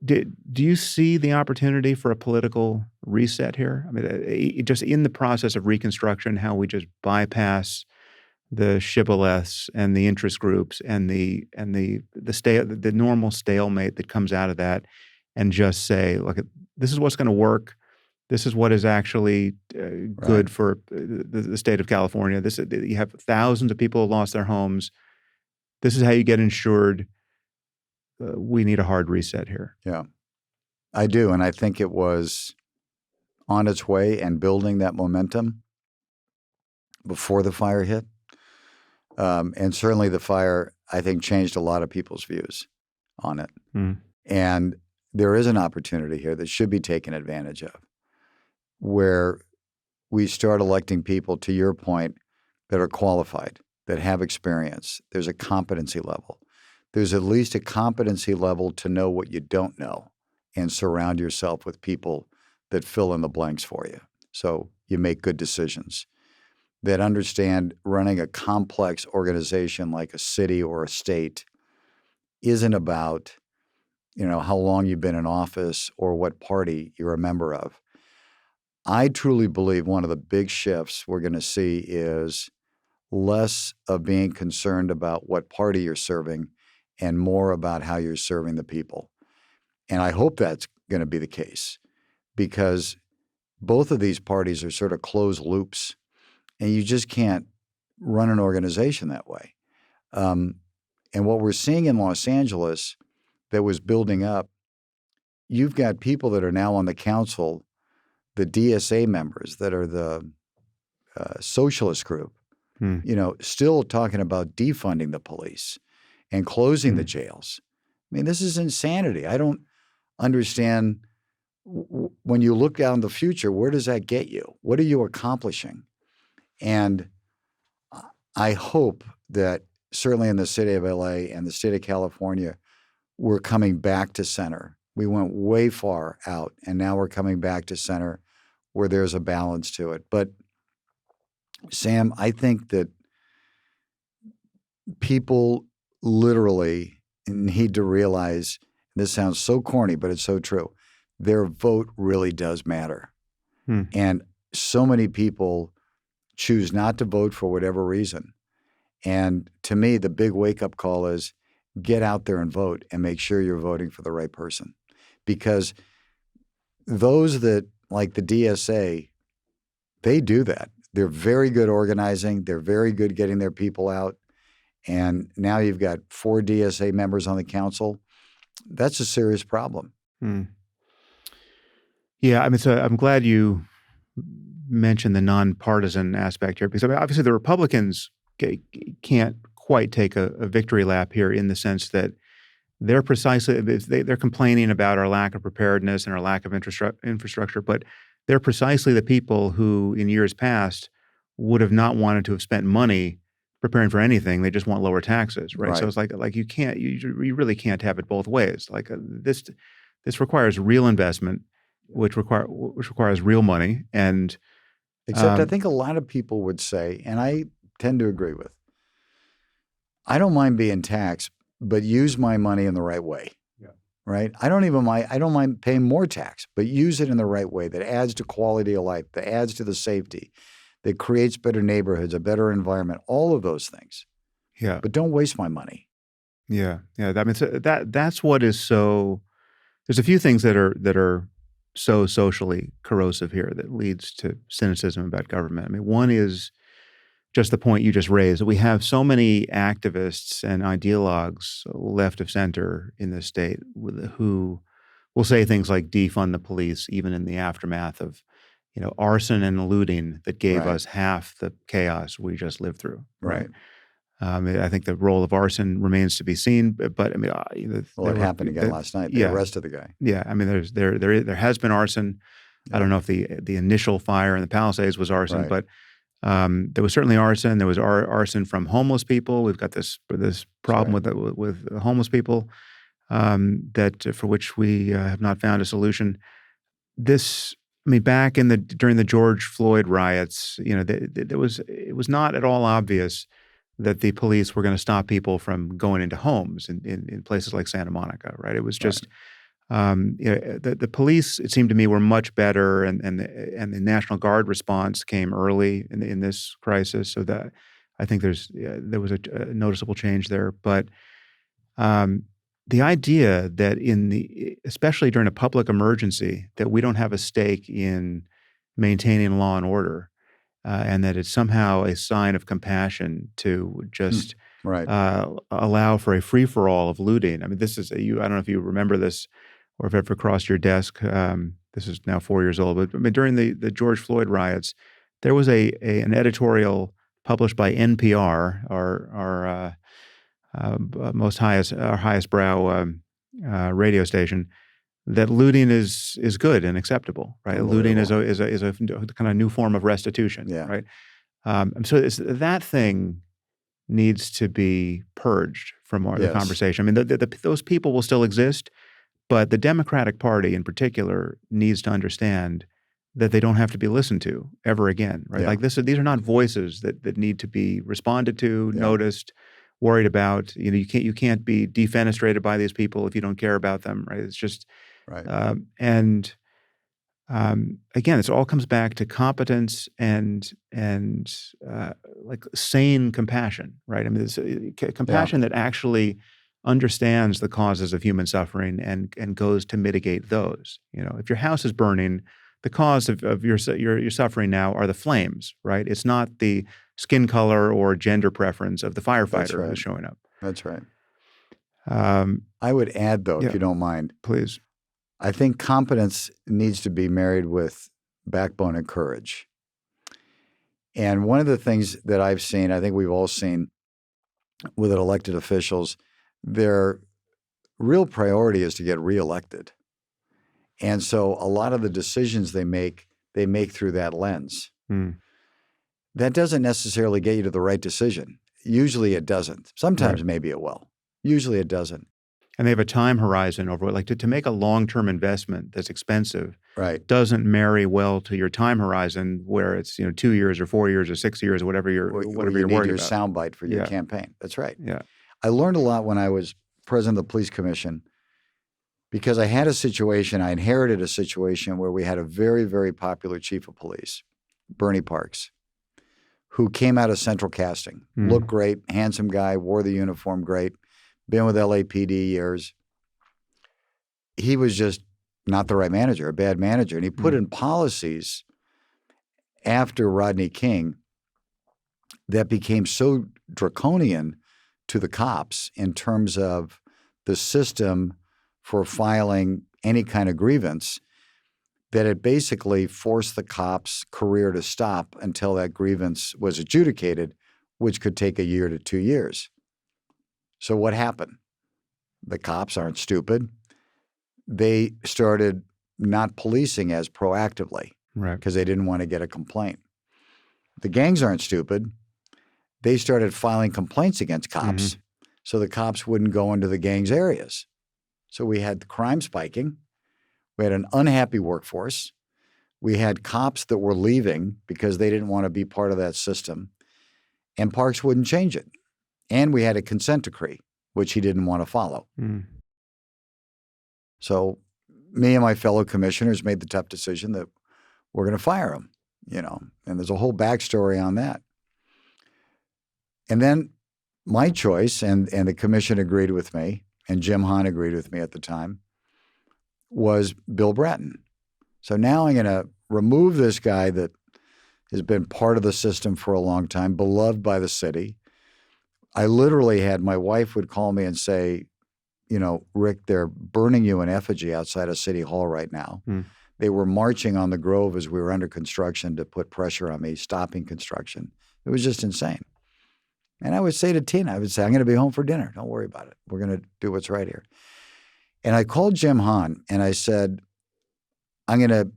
Do you see the opportunity for a political reset here? I mean, just in the process of reconstruction, how we just bypass the shibboleths and the interest groups and the normal stalemate that comes out of that, and just say, look, this is what's going to work. This is what is actually good for the state of California. You have thousands of people who lost their homes. This is how you get insured. We need a hard reset here. Yeah, I do. And I think it was on its way and building that momentum before the fire hit. And certainly the fire, I think, changed a lot of people's views on it. And there is an opportunity here that should be taken advantage of, where we start electing people, to your point, that are qualified, that have experience. There's a competency level. There's at least a competency level to know what you don't know and surround yourself with people that fill in the blanks for you, so you make good decisions, that understand running a complex organization like a city or a state isn't about, how long you've been in office or what party you're a member of. I truly believe one of the big shifts we're going to see is less of being concerned about what party you're serving and more about how you're serving the people. And I hope that's going to be the case, because both of these parties are sort of closed loops, and you just can't run an organization that way. And what we're seeing in Los Angeles that was building up, you've got people that are now on the council, the DSA members that are the socialist group, still talking about defunding the police and closing the jails. I mean, this is insanity. I don't understand. When you look down the future, where does that get you? What are you accomplishing? And I hope that certainly in the city of L.A. and the state of California, we're coming back to center. We went way far out, and now we're coming back to center where there's a balance to it. But Sam, I think that people literally need to realize, this sounds so corny, but it's so true, their vote really does matter. And so many people choose not to vote for whatever reason. And to me, the big wake-up call is get out there and vote, and make sure you're voting for the right person. Because those that, like the DSA, they do that. They're very good organizing. They're very good getting their people out. And now you've got 4 DSA members on the council. That's a serious problem. Yeah, I mean, so I'm glad you mentioned the nonpartisan aspect here, because obviously the Republicans can't quite take a victory lap here in the sense that they're complaining about our lack of preparedness and our lack of infrastructure, but they're precisely the people who, in years past, would have not wanted to have spent money preparing for anything. They just want lower taxes, right? So Right. it's like you really can't have it both ways. Like this requires real investment, which requires real money, and Except I think a lot of people would say, and I tend to agree with, I don't mind being taxed, but use my money in the right way. Yeah. Right? I don't mind paying more tax, but use it in the right way that adds to quality of life, that adds to the safety, that creates better neighborhoods, a better environment, all of those things. yeah, But don't waste my money. yeah. That means that's what is so. There's a few things that are so socially corrosive here that leads to cynicism about government. I mean, one is just the point you just raised, that we have so many activists and ideologues left of center in this state who will say things like defund the police, even in the aftermath of, arson and looting that gave Right. us half the chaos we just lived through. Right. I think the role of arson remains to be seen, but I mean, Well, it happened again last night. They yeah. arrested the guy. Yeah, I mean, there has been arson. I don't know if the initial fire in the Palisades was arson, Right. but there was certainly arson. There was arson from homeless people. We've got this problem with homeless people for which we have not found a solution. Back during the George Floyd riots, it was not at all obvious that the police were going to stop people from going into homes in places like Santa Monica, right? It was just the police, it seemed to me, were much better, and the National Guard response came early in this crisis. So that I think there was a noticeable change there. But the idea that especially during a public emergency, that we don't have a stake in maintaining law and order, and that it's somehow a sign of compassion to just Right. allow for a free-for-all of looting. I mean, this is I don't know if you remember this or if it ever crossed your desk. This is now 4 years old, but I mean, during the George Floyd riots, there was an editorial published by NPR, our highest brow radio station, that looting is good and acceptable, right? Looting is a kind of new form of restitution, Yeah. right? So that thing needs to be purged from the Yes. conversation. I mean, those people will still exist, but the Democratic Party in particular needs to understand that they don't have to be listened to ever again, right? Yeah. Like these are not voices that need to be responded to, Yeah. noticed, worried about. You can't be defenestrated by these people if you don't care about them, right? It's just Right. Again, it all comes back to competence and like sane compassion, right? I mean, it's compassion that actually understands the causes of human suffering and goes to mitigate those. If your house is burning, the cause of your suffering now are the flames, right? It's not the skin color or gender preference of the firefighter who's showing up. That's right. I would add, though, if you don't mind, please. I think competence needs to be married with backbone and courage. And one of the things that I've seen, I think we've all seen with elected officials, their real priority is to get reelected. And so a lot of the decisions they make through that lens. That doesn't necessarily get you to the right decision. Usually it doesn't. Sometimes maybe it will. Usually it doesn't. And they have a time horizon over it. Like to make a long-term investment that's expensive doesn't marry well to your time horizon where it's 2 years or 4 years or 6 years or whatever you're worried about. You need your soundbite for your campaign. That's right. Yeah. I learned a lot when I was president of the police commission because I inherited a situation where we had a very, very popular chief of police, Bernie Parks, who came out of central casting, looked great, handsome guy, wore the uniform great, been with L.A. PD years. He was just not the right manager, a bad manager. And he put in policies after Rodney King that became so draconian to the cops in terms of the system for filing any kind of grievance that it basically forced the cops' career to stop until that grievance was adjudicated, which could take 1 year to 2 years. So what happened? The cops aren't stupid. They started not policing as proactively Right. because they didn't want to get a complaint. The gangs aren't stupid. They started filing complaints against cops so the cops wouldn't go into the gangs' areas. So we had crime spiking. We had an unhappy workforce. We had cops that were leaving because they didn't want to be part of that system. And Parks wouldn't change it. And we had a consent decree, which he didn't want to follow. Mm. So me and my fellow commissioners made the tough decision that we're going to fire him, and there's a whole backstory on that. And then my choice, and the commission agreed with me, and Jim Hahn agreed with me at the time, was Bill Bratton. So now I'm going to remove this guy that has been part of the system for a long time, beloved by the city. I literally had my wife would call me and say, Rick, they're burning you in effigy outside of City Hall right now. Mm. They were marching on the Grove as we were under construction to put pressure on me, stopping construction. It was just insane. And I would say to Tina, I'm going to be home for dinner. Don't worry about it. We're going to do what's right here. And I called Jim Hahn and I said, I'm going to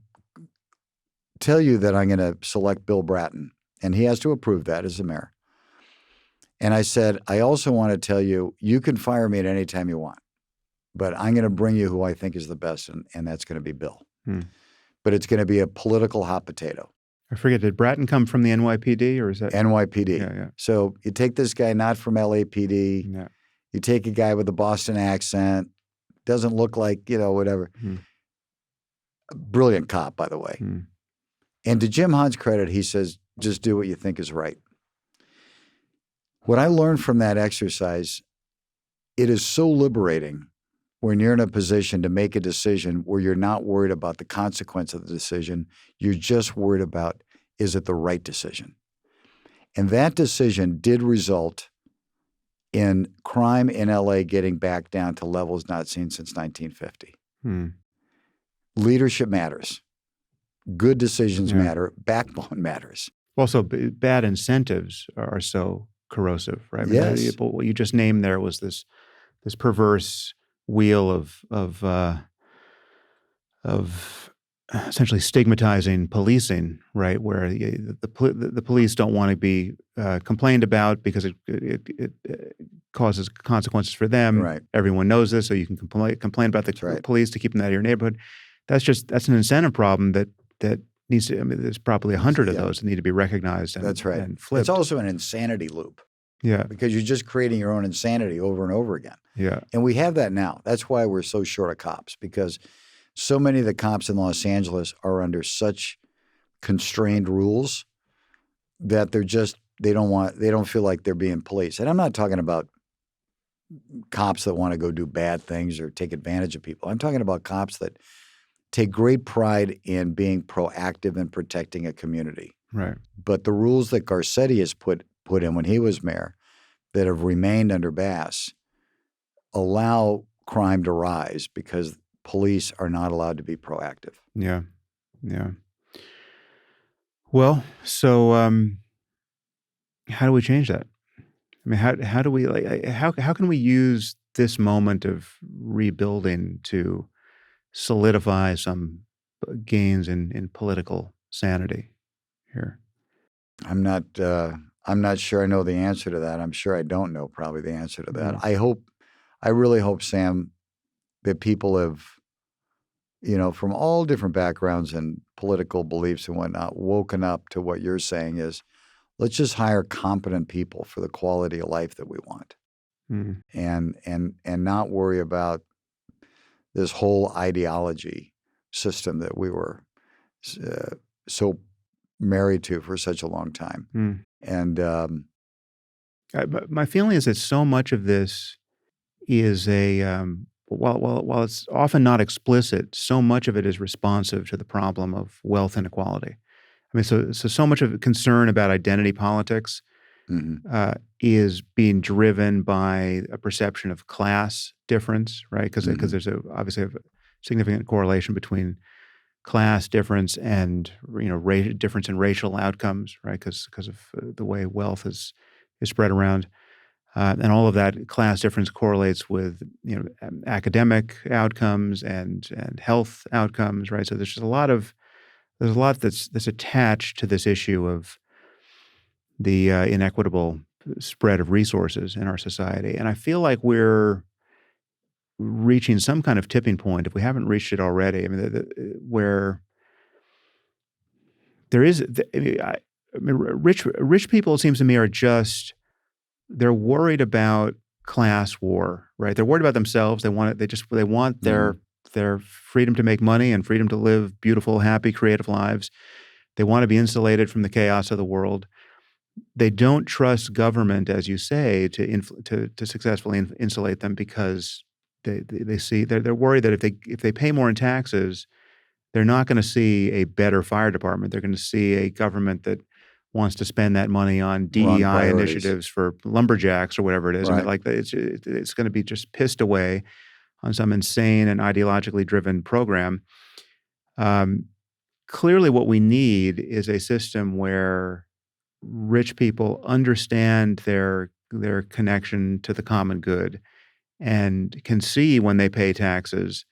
tell you that I'm going to select Bill Bratton. And he has to approve that as the mayor. And I said, I also want to tell you, you can fire me at any time you want, but I'm going to bring you who I think is the best, and that's going to be Bill. Hmm. But it's going to be a political hot potato. I forget, did Bratton come from the NYPD or is that? NYPD. Yeah. So you take this guy not from LAPD. Yeah. You take a guy with a Boston accent, doesn't look like, whatever. Hmm. A brilliant cop, by the way. Hmm. And to Jim Hahn's credit, he says, just do what you think is right. What I learned from that exercise, it is so liberating when you're in a position to make a decision where you're not worried about the consequence of the decision. You're just worried about, is it the right decision? And that decision did result in crime in L.A. getting back down to levels not seen since 1950. Hmm. Leadership matters. Good decisions matter. Backbone matters. Also, bad incentives are so corrosive, right? I mean, Yes. what you just named there was this perverse wheel of essentially stigmatizing policing, right? Where the police don't want to be complained about because it causes consequences for them. Right. Everyone knows this, so you can complain about the police to keep them out of your neighborhood. That's an incentive problem that needs to. I mean, there's probably 100 of those that need to be recognized. That's right. And flipped. It's also an insanity loop. Yeah. Because you're just creating your own insanity over and over again. Yeah. And we have that now. That's why we're so short of cops, because so many of the cops in Los Angeles are under such constrained rules that they don't feel like they're being policed. And I'm not talking about cops that want to go do bad things or take advantage of people. I'm talking about cops that take great pride in being proactive and protecting a community. Right. But the rules that Garcetti has put in when he was mayor that have remained under Bass allow crime to rise because police are not allowed to be proactive. Yeah. Yeah. Well, so how do we change that? I mean, how do we how can we use this moment of rebuilding to solidify some gains in political sanity here? I'm not sure I know the answer to that. I'm sure I don't know probably the answer to that. Mm. I really hope, Sam, that people have, from all different backgrounds and political beliefs and whatnot, woken up to what you're saying is, let's just hire competent people for the quality of life that we want. Mm. And not worry about this whole ideology system that we were so married to for such a long time. Mm. And but my feeling is that so much of this is while it's often not explicit, so much of it is responsive to the problem of wealth inequality. I mean, so much of concern about identity politics is being driven by a perception of class difference, right? Because there's obviously a significant correlation between class difference and difference in racial outcomes, right? Because of the way wealth is spread around. And all of that class difference correlates with academic outcomes and health outcomes, right? So there's a lot that's attached to this issue of the inequitable spread of resources in our society, and I feel like we're reaching some kind of tipping point if we haven't reached it already. I mean, where there is, rich people, it seems to me, are just they're worried about class war, right? They're worried about themselves. They want it. They want their freedom to make money and freedom to live beautiful, happy, creative lives. They want to be insulated from the chaos of the world. They don't trust government, as you say, to successfully insulate them because they see they're worried that if they pay more in taxes, they're not going to see a better fire department. They're going to see a government that wants to spend that money on Wrong DEI priorities. initiatives for lumberjacks or whatever it is. Right. I mean, like it's going to be just pissed away on some insane and ideologically driven program. Clearly, what we need is a system where rich people understand their connection to the common good and can see when they pay taxes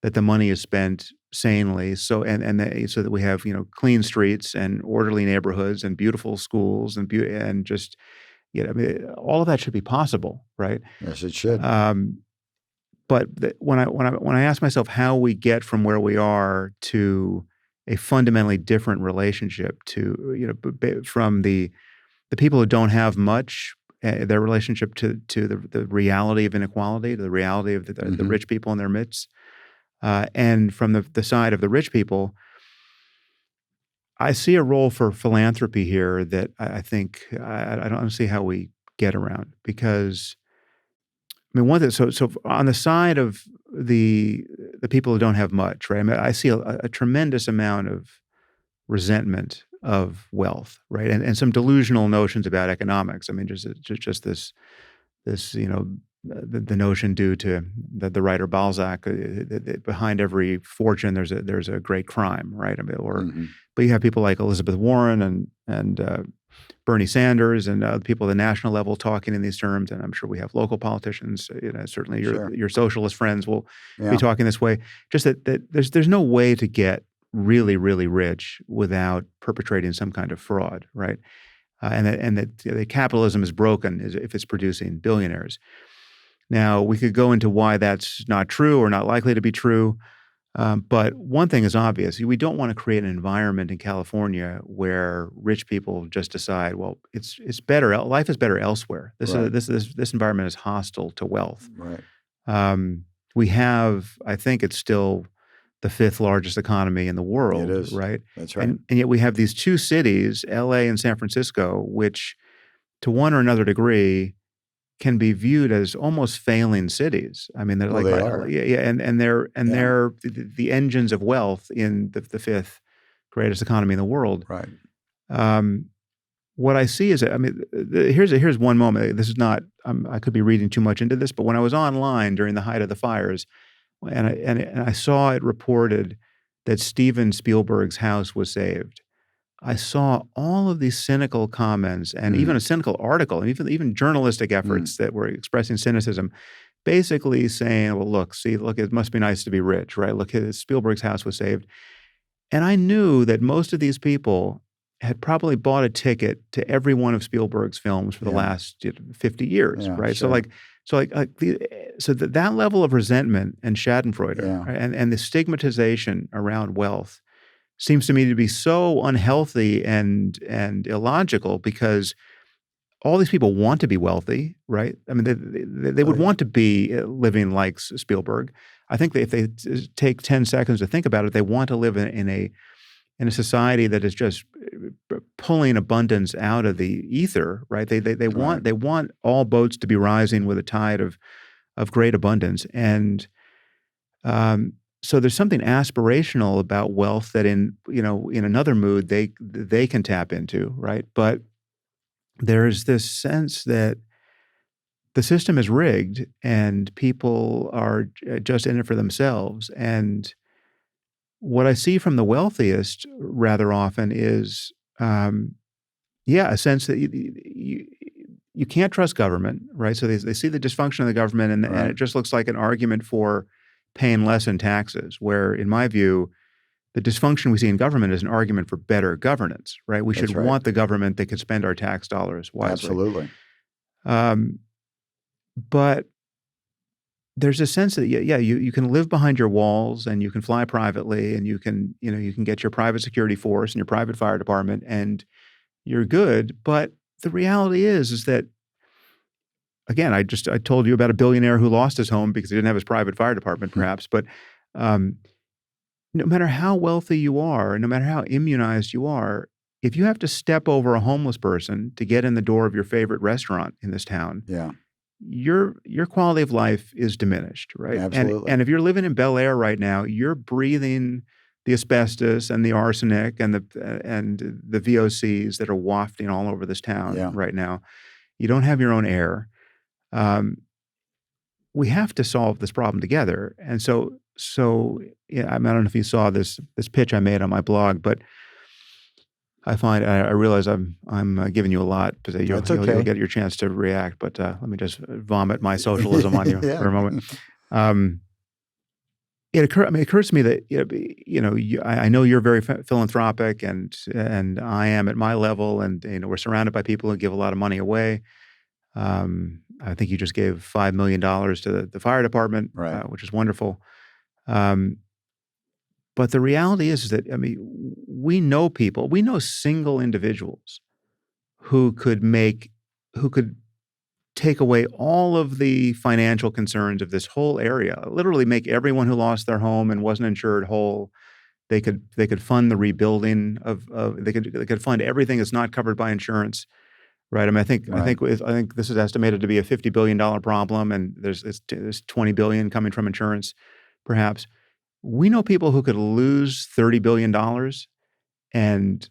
that the money is spent sanely, so so that we have clean streets and orderly neighborhoods and beautiful schools and just I mean, all of that should be possible, right? Yes, it should. But when I ask myself how we get from where we are to a fundamentally different relationship to from the people who don't have much, their relationship to the reality of inequality, to the reality of the rich people in their midst. And from the side of the rich people, I see a role for philanthropy here that I think I don't see how we get around because I mean one thing. So on the side of the people who don't have much, right? I mean, I see a tremendous amount of resentment of wealth, right? And some delusional notions about economics. I mean, just this the notion due to the writer Balzac that behind every fortune there's a great crime, right? I mean, but you have people like Elizabeth Warren and Bernie Sanders and people at the national level talking in these terms, and I'm sure we have local politicians. Certainly your socialist friends will be talking this way. Just that there's no way to get really, really rich without perpetrating some kind of fraud, right? And that capitalism is broken if it's producing billionaires. Now, we could go into why that's not true or not likely to be true, but one thing is obvious. We don't want to create an environment in California where rich people just decide, well, it's better. Life is better elsewhere. This environment is hostile to wealth. Right. We have, I think it's still the fifth largest economy in the world, It is. right? That's right. And yet we have these two cities, L.A. and San Francisco, which to one or another degree can be viewed as almost failing cities. I mean, they're Well, they are. and they're the engines of wealth in the fifth greatest economy in the world. Right. What I see is, I mean, here's one moment. This is not. I could be reading too much into this, but when I was online during the height of the fires, and I saw it reported that Steven Spielberg's house was saved, I saw all of these cynical comments and even a cynical article, and even journalistic efforts that were expressing cynicism, basically saying, well, look, it must be nice to be rich, right? Look, Spielberg's house was saved. And I knew that most of these people had probably bought a ticket to every one of Spielberg's films for the last 50 years, right? Sure. So that level of resentment and schadenfreude right? and the stigmatization around wealth seems to me to be so unhealthy and illogical because all these people want to be wealthy, right? I mean, they would want to be living like Spielberg. I think that if they take 10 seconds to think about it, they want to live in a society that is just pulling abundance out of the ether, right? They want all boats to be rising with a tide of great abundance, and so there's something aspirational about wealth that in another mood they can tap into, right? But there's this sense that the system is rigged and people are just in it for themselves. And what I see from the wealthiest rather often is, a sense that you can't trust government, right? So they see the dysfunction of the government, and Right. it just looks like an argument for paying less in taxes, where in my view, the dysfunction we see in government is an argument for better governance, right? We should That's right. want the government that could spend our tax dollars wisely. Absolutely. But there's a sense that you can live behind your walls and you can fly privately and you can get your private security force and your private fire department and you're good. But the reality is that, again, I told you about a billionaire who lost his home because he didn't have his private fire department, perhaps. But no matter how wealthy you are, and no matter how immunized you are, if you have to step over a homeless person to get in the door of your favorite restaurant in this town, Yeah. your quality of life is diminished, right? Absolutely. And if you're living in Bel Air right now, you're breathing the asbestos and the arsenic and the VOCs that are wafting all over this town right now. You don't have your own air. We have to solve this problem together. And so yeah, I don't know if you saw this pitch I made on my blog, but I realize I'm giving you a lot because you'll get your chance to react. But let me just vomit my socialism on you for a moment. It occurs to me that I know you're very philanthropic, and I am at my level, and we're surrounded by people who give a lot of money away. I think you just gave $5 million to the fire department, right. Which is wonderful. But the reality is that, we know single individuals who could take away all of the financial concerns of this whole area, literally make everyone who lost their home and wasn't insured whole. They could fund the rebuilding they could fund everything that's not covered by insurance. Right. I think this is estimated to be a $50 billion problem, and there's $20 billion coming from insurance, perhaps. We know people who could lose $30 billion and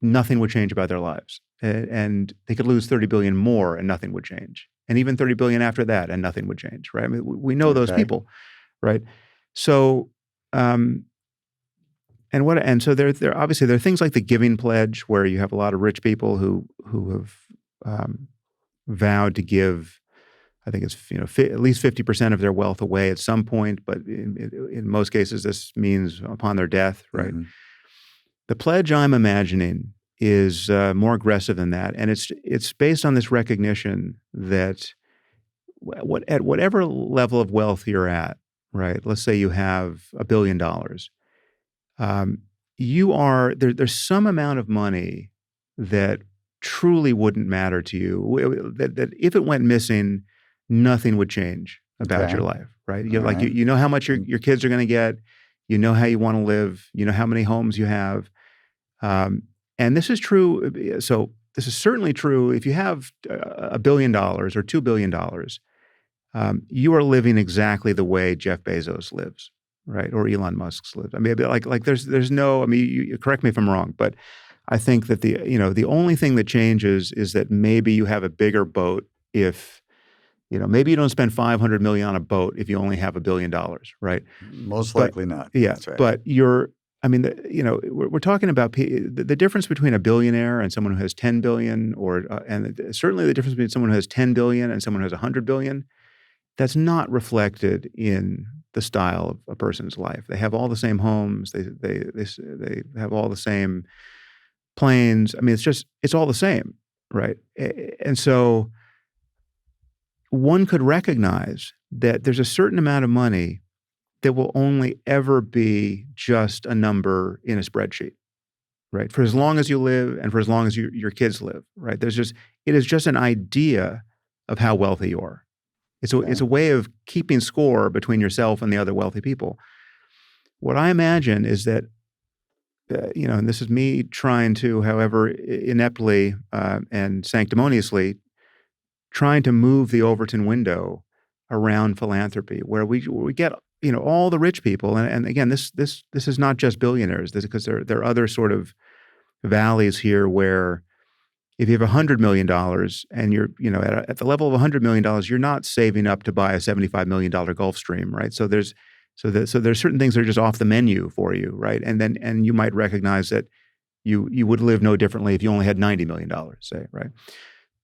nothing would change about their lives. And they could lose $30 billion more and nothing would change. And even $30 billion after that and nothing would change, right? We know those people, right? So, so there obviously there are things like the Giving Pledge, where you have a lot of rich people who have vowed to give, I think it's at least 50% of their wealth away at some point, but in most cases this means upon their death, right? Mm-hmm. The pledge I'm imagining is more aggressive than that, and it's based on this recognition that at whatever level of wealth you're at, right? Let's say you have $1 billion. There's some amount of money that truly wouldn't matter to you, that if it went missing, nothing would change about your life, right? You know how much your kids are going to get, you know how you want to live, you know how many homes you have, and this is true. So this is certainly true if you have $1 billion or $2 billion. You are living exactly the way Jeff Bezos lives, right? Or Elon Musk's lives. There's no. You correct me if I'm wrong, but I think that the only thing that changes is that maybe you have a bigger boat if. Maybe you don't spend $500 million on a boat if you only have $1 billion, right? Most likely not. Yeah, that's right. But we're talking about the difference between a billionaire and someone who has 10 billion, and certainly the difference between someone who has 10 billion and someone who has 100 billion. That's not reflected in the style of a person's life. They have all the same homes. They have all the same planes. It's all the same, right? And so. One could recognize that there's a certain amount of money that will only ever be just a number in a spreadsheet, right? For as long as you live and for as long as your kids live, right? It is just an idea of how wealthy you are. It's a way of keeping score between yourself and the other wealthy people. What I imagine is that, and this is me trying to, however ineptly and sanctimoniously, trying to move the Overton window around philanthropy, where we get all the rich people, and again this is not just billionaires, because there are other sort of valleys here where if you have $100 million and you're at the level of $100 million, you're not saving up to buy a $75 million Gulfstream, right? So there's certain things that are just off the menu for you, right? And you might recognize that you would live no differently if you only had $90 million, say, right?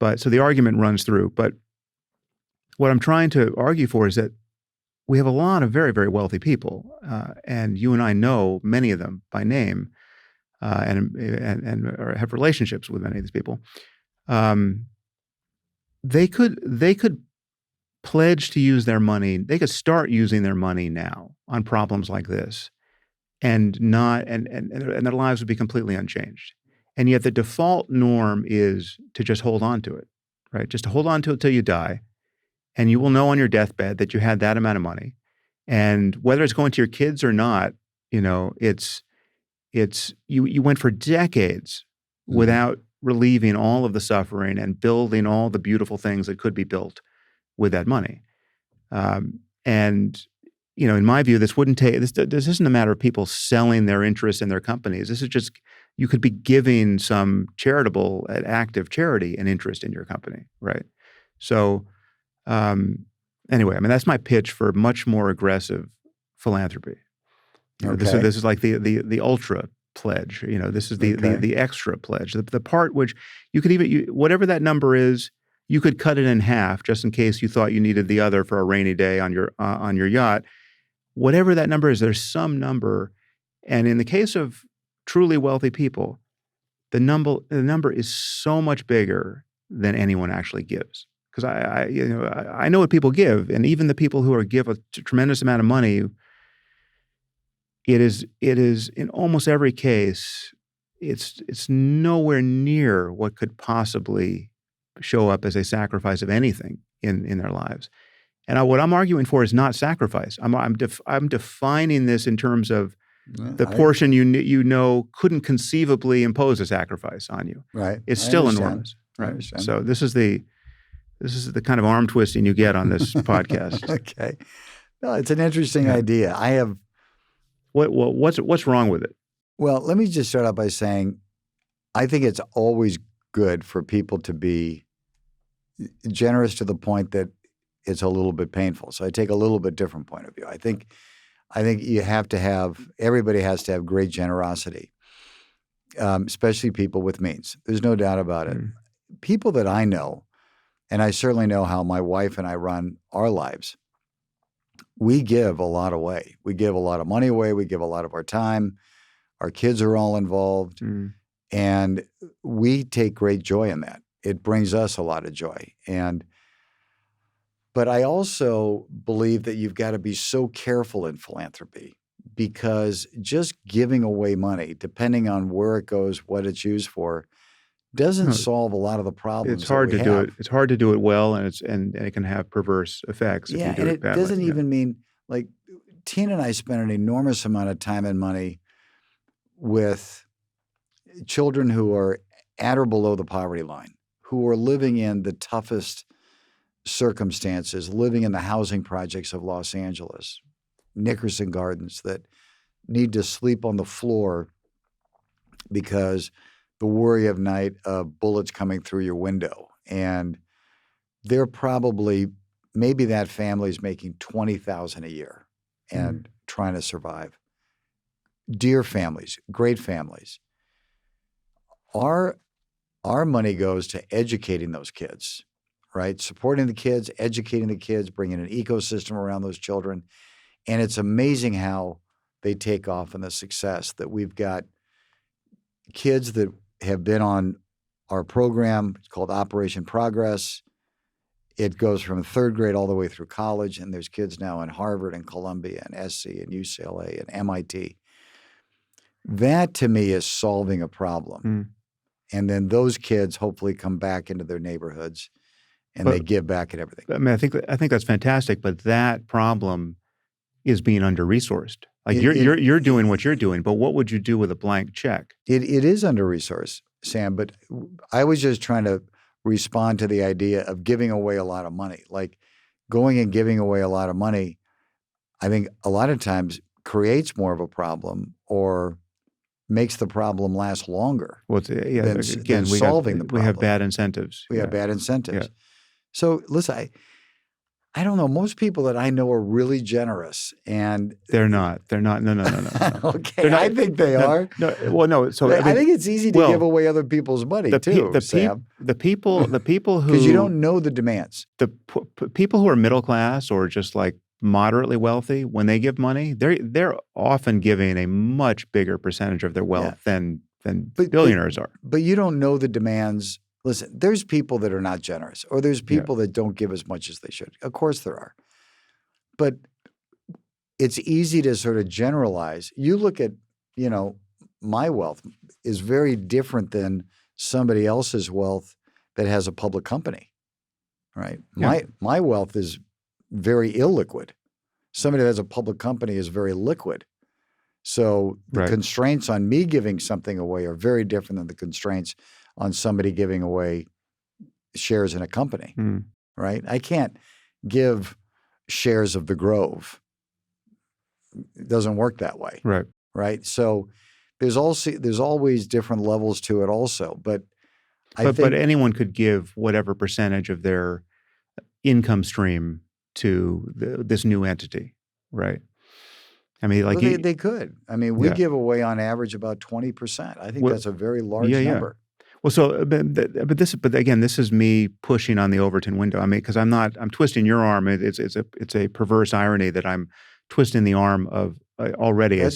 But so the argument runs through. But what I'm trying to argue for is that we have a lot of very, very wealthy people, and you and I know many of them by name, and or have relationships with many of these people. They could pledge to use their money. They could start using their money now on problems like this, and not and their lives would be completely unchanged. And yet the default norm is to just hold on to it, right? Just to hold on to it till you die, and you will know on your deathbed that you had that amount of money. And whether it's going to your kids or not, it's you went for decades without relieving all of the suffering and building all the beautiful things that could be built with that money. And in my view, this wouldn't take this isn't a matter of people selling their interests in their companies. This is just, you could be giving some charitable, an act of charity, an interest in your company, right? So anyway, I mean, that's my pitch for much more aggressive philanthropy. This is like the ultra pledge. This is the extra pledge. The part which you could even whatever that number is, you could cut it in half just in case you thought you needed the other for a rainy day on your yacht. Whatever that number is, there's some number, and in the case of truly wealthy people, the number is so much bigger than anyone actually gives. Because I know what people give, and even the people who give a tremendous amount of money, it is in almost every case, it's nowhere near what could possibly show up as a sacrifice of anything in their lives. And what I'm arguing for is not sacrifice. I'm defining this in terms of the portion couldn't conceivably impose a sacrifice on you. Right. It's still enormous. Right. So this is the kind of arm twisting you get on this podcast. Okay. No, it's an interesting idea. I have. What's wrong with it? Well, let me just start out by saying, I think it's always good for people to be generous to the point that it's a little bit painful. So I take a little bit different point of view. I think everybody has to have great generosity, especially people with means. There's no doubt about it. People that I know, and I certainly know how my wife and I run our lives, we give a lot away. We give a lot of money away. We give a lot of our time. Our kids are all involved. And we take great joy in that. It brings us a lot of joy. But I also believe that you've got to be so careful in philanthropy, because just giving away money, depending on where it goes, what it's used for, doesn't solve a lot of the problems. It's hard to do it. It's hard to do it well, and it can have perverse effects. Yeah, if you do and it it badly. doesn't even mean, like, Tina and I spend an enormous amount of time and money with children who are at or below the poverty line, who are living in the toughest circumstances, living in the housing projects of Los Angeles, Nickerson Gardens, that need to sleep on the floor because the worry of night of bullets coming through your window. And they're probably, maybe that family's making $20,000 a year and trying to survive. Dear families, great families. Our money goes to educating those kids, right? Supporting the kids, educating the kids, bringing an ecosystem around those children. And it's amazing how they take off in the success that we've got kids that have been on our program. It's called Operation Progress. It goes from third grade all the way through college, and there's kids now in Harvard and Columbia and SC and UCLA and MIT. That, to me, is solving a problem. And then those kids hopefully come back into their neighborhoods and they give back at everything. I mean, I think that's fantastic, but that problem is being under-resourced. Like you're doing what you're doing, but what would you do with a blank check? It is under-resourced, Sam, but I was just trying to respond to the idea of giving away a lot of money. Like, going and giving away a lot of money, I think a lot of times creates more of a problem or makes the problem last longer than solving the problem. We have bad incentives. We have bad incentives. So listen, I don't know. Most people that I know are really generous, and They're not. They're not. No, no, no, no, no. okay, They're not, I think they no, are. no. Well, no. So I think it's easy to well, give away other people's money too, Sam, the people because you who don't know the demands. people who are middle class or just like moderately wealthy, when they give money, they're often giving a much bigger percentage of their wealth than billionaires are. But you don't know the demands. Listen, there's people that are not generous, or there's people that don't give as much as they should. Of course there are. But it's easy to sort of generalize. You look at, my wealth is very different than somebody else's wealth that has a public company, right? Yeah. My wealth is very illiquid. Somebody that has a public company is very liquid. So the constraints on me giving something away are very different than the constraints on somebody giving away shares in a company, right? I can't give shares of the Grove. It doesn't work that way, right? So there's always different levels to it also, but anyone could give whatever percentage of their income stream to this new entity, right? I mean, like they could. I mean, we give away on average about 20%. I think that's a very large number. Well, so, but again, this is me pushing on the Overton window. I mean, because I'm twisting your arm. It's a perverse irony that I'm twisting the arm of already a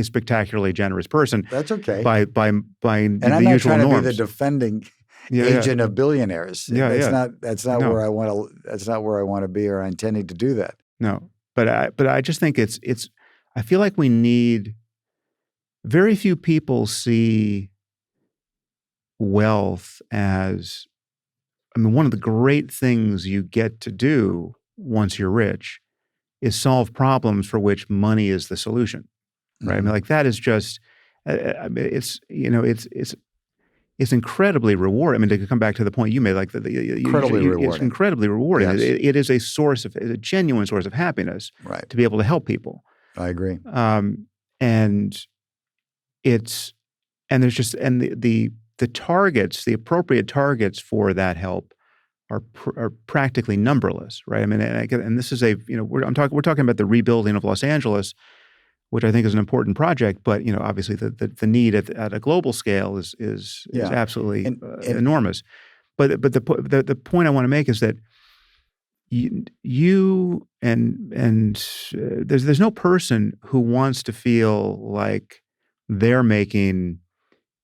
spectacularly generous person. That's okay. By and the I'm not usual trying to norms. be the defending agent of billionaires. That's not where I want to. That's not where I want to be, or I intending to do that. No, but I just think it's. I feel like we need. Very few people see wealth as. I mean, one of the great things you get to do once you're rich is solve problems for which money is the solution, right? I mean, like that is just. I mean, it's incredibly rewarding. I mean, to come back to the point you made, like incredibly rewarding. It's incredibly rewarding. Yes. It is a genuine source of happiness, to be able to help people. I agree. And the targets, the appropriate targets for that help are practically numberless, right? I mean, and this is we're talking about the rebuilding of Los Angeles, which I think is an important project, but obviously the need at a global scale is absolutely enormous. But the point I want to make is that you and there's no person who wants to feel like they're making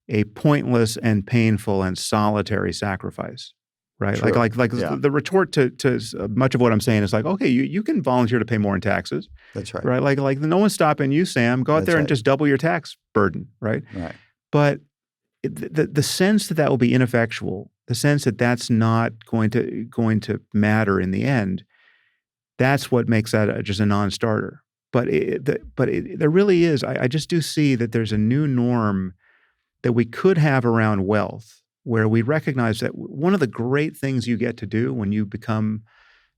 a pointless and painful and solitary sacrifice. Right, True. like the retort to much of what I'm saying is like, okay, you can volunteer to pay more in taxes. That's right. Right, like no one's stopping you, Sam. Go out there and just double your tax burden. Right. Right. But the sense that will be ineffectual, the sense that that's not going to matter in the end, that's what makes that just a non-starter. But there really is. I just do see that there's a new norm that we could have around wealth, where we recognize that one of the great things you get to do when you become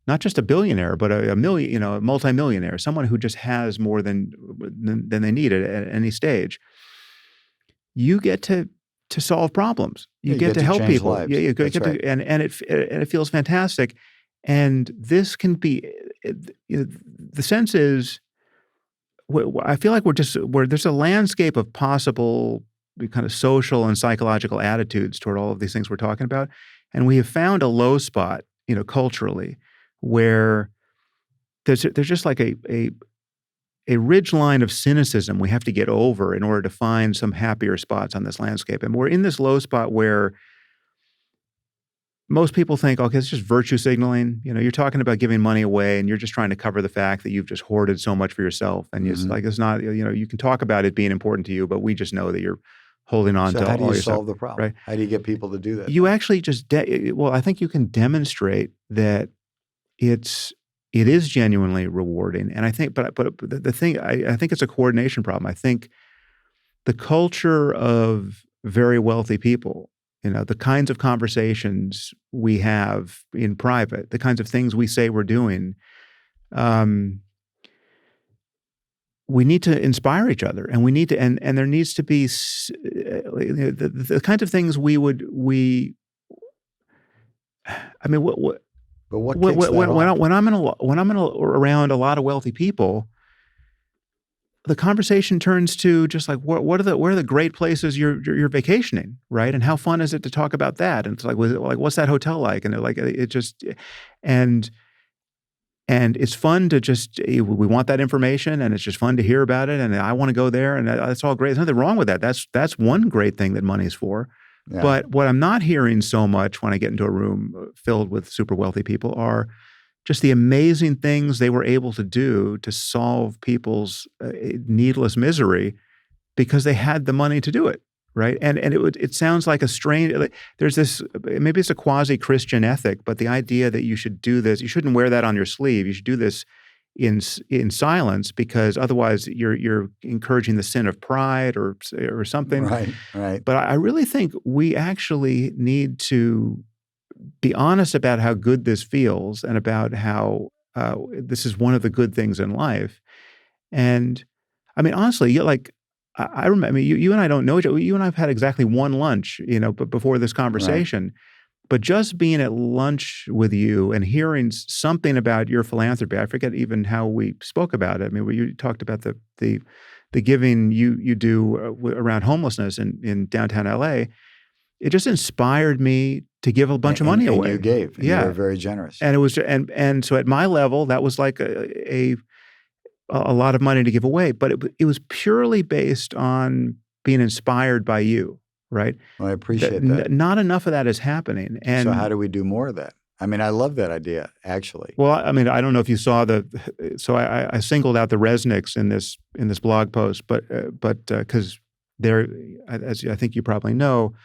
not just a billionaire, but a multimillionaire, someone who just has more than they need at any stage, you get to solve problems. You get to help people. Lives. Yeah, you get That's right. to, and it feels fantastic. And this can be the sense is, I feel like there's a landscape of possible kind of social and psychological attitudes toward all of these things we're talking about. And we have found a low spot, culturally, where there's just like a ridge line of cynicism we have to get over in order to find some happier spots on this landscape. And we're in this low spot where most people think, okay, it's just virtue signaling. You're talking about giving money away and you're just trying to cover the fact that you've just hoarded so much for yourself. And it's not, you can talk about it being important to you, but we just know that you're holding on to all your stuff. So how do you solve the problem? Right? How do you get people to do that? You actually just, I think you can demonstrate that it is genuinely rewarding. And I think, but the thing, I think it's a coordination problem. I think the culture of very wealthy people, the kinds of conversations we have in private, the kinds of things we say we're doing, we need to inspire each other, and we need to, and there needs to be the kinds of things what But what kicks that off? When I'm around a lot of wealthy people, the conversation turns to just like where are the great places you're vacationing, right? And how fun is it to talk about that? And it's like what's that hotel like? And they're like it just and it's fun to just we want that information, and it's just fun to hear about it, and I want to go there, and that's all great. There's nothing wrong with that. That's one great thing that money's for. Yeah. But what I'm not hearing so much when I get into a room filled with super wealthy people are just the amazing things they were able to do to solve people's needless misery because they had the money to do it, right? And it sounds like a strange. There's this, maybe it's a quasi-Christian ethic, but the idea that you should do this, you shouldn't wear that on your sleeve. You should do this in silence, because otherwise you're encouraging the sin of pride or something. Right. But I really think we actually need to be honest about how good this feels and about how this is one of the good things in life. And I mean, honestly, I remember, I mean, you and I don't know each other. You and I have had exactly one lunch, but before this conversation. Right. But just being at lunch with you and hearing something about your philanthropy, I forget even how we spoke about it. I mean, you talked about the giving you do around homelessness in downtown L.A. It just inspired me to give a bunch of money away. And you gave. And you were very generous. And it was, and so at my level, that was like a lot of money to give away. But it was purely based on being inspired by you, right? Well, I appreciate that. Not enough of that is happening. And so how do we do more of that? I mean, I love that idea, actually. Well, I mean, I don't know if you saw so I singled out the Resnicks in this blog post, but because they're, as I think you probably know,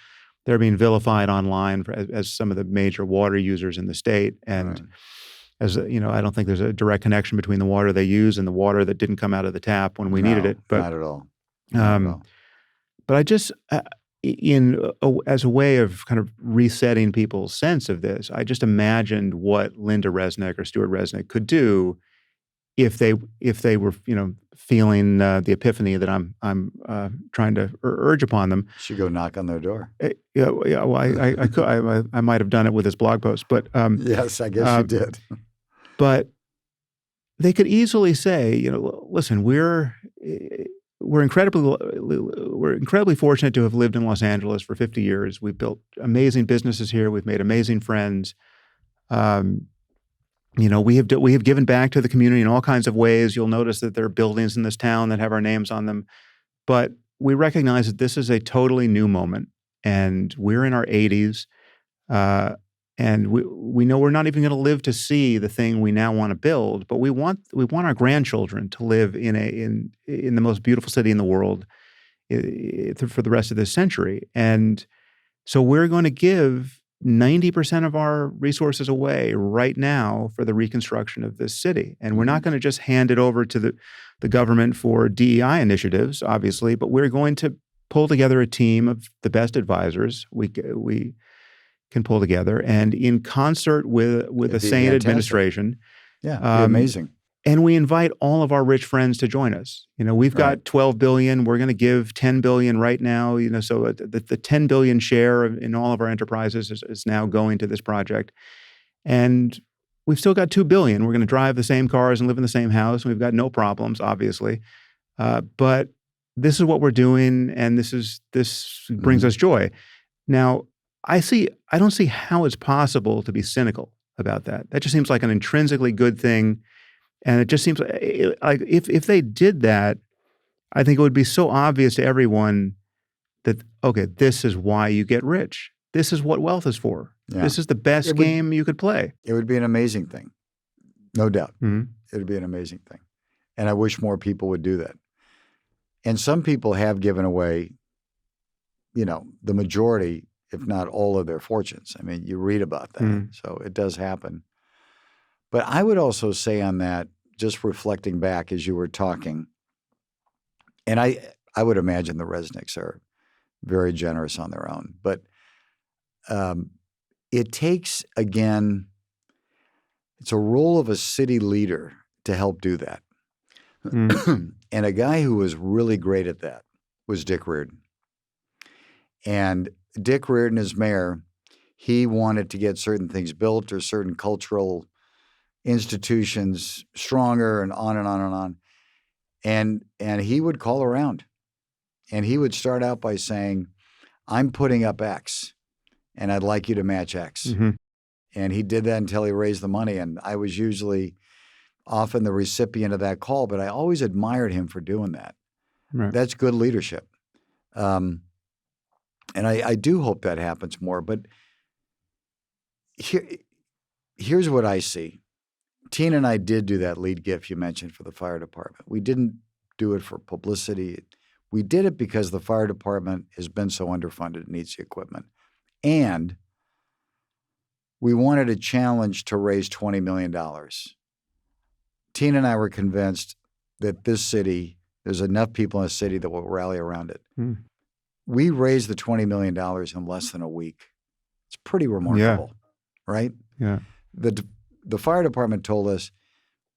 they're being vilified online as some of the major water users in the state. And Right. as I don't think there's a direct connection between the water they use and the water that didn't come out of the tap when we needed it. But not at all. Not at all. But I just, as a way of kind of resetting people's sense of this, I just imagined what Linda Resnick or Stuart Resnick could do if they were feeling the epiphany that I'm trying to urge upon them. Should go knock on their door. Yeah. Well, I could. I might have done it with this blog post, but yes, I guess you did. But they could easily say, listen, we're incredibly fortunate to have lived in Los Angeles for 50 years. We've built amazing businesses here. We've made amazing friends. We have given back to the community in all kinds of ways. You'll notice that there are buildings in this town that have our names on them. But we recognize that this is a totally new moment, and we're in our 80s. And we know we're not even going to live to see the thing we now want to build, but we want our grandchildren to live in the most beautiful city in the world for the rest of this century. And so we're going to give 90% of our resources away right now for the reconstruction of this city. And we're not going to just hand it over to the government for DEI initiatives, obviously, but we're going to pull together a team of the best advisors we can pull together, and in concert with a sane administration. Yeah, it'd be amazing. And we invite all of our rich friends to join us. We've got $12 billion. We're going to give $10 billion right now. So the $10 billion share in all of our enterprises is now going to this project. And we've still got $2 billion. We're going to drive the same cars and live in the same house. And we've got no problems, obviously. But this is what we're doing, and this brings us joy. Now, I don't see how it's possible to be cynical about that. That just seems like an intrinsically good thing. And it just seems like if they did that, I think it would be so obvious to everyone that, okay, this is why you get rich. This is what wealth is for. Yeah. This is the best game you could play. It would be an amazing thing. No doubt. Mm-hmm. It would be an amazing thing. And I wish more people would do that. And some people have given away, the majority, if not all of their fortunes. I mean, you read about that. Mm-hmm. So it does happen. But I would also say on that, just reflecting back as you were talking, and I would imagine the Resnicks are very generous on their own, but it takes, again, it's a role of a city leader to help do that. Mm. And a guy who was really great at that was Dick Reardon. And Dick Reardon, as mayor, He wanted to get certain things built or certain cultural institutions stronger and on and on and on. And he would call around and he would start out by saying, I'm putting up X and I'd like you to match X. Mm-hmm. And he did that until he raised the money. And I was usually often the recipient of that call, but I always admired him for doing that. Right. That's good leadership. And I do hope that happens more. But here's what I see. Tina and I did do that lead gift you mentioned for the fire department. We didn't do it for publicity. We did it because the fire department has been so underfunded, it needs the equipment. And we wanted a challenge to raise $20 million. Tina and I were convinced that this city, there's enough people in the city that will rally around it. Mm. We raised the $20 million in less than a week. It's pretty remarkable, right? Yeah. The fire department told us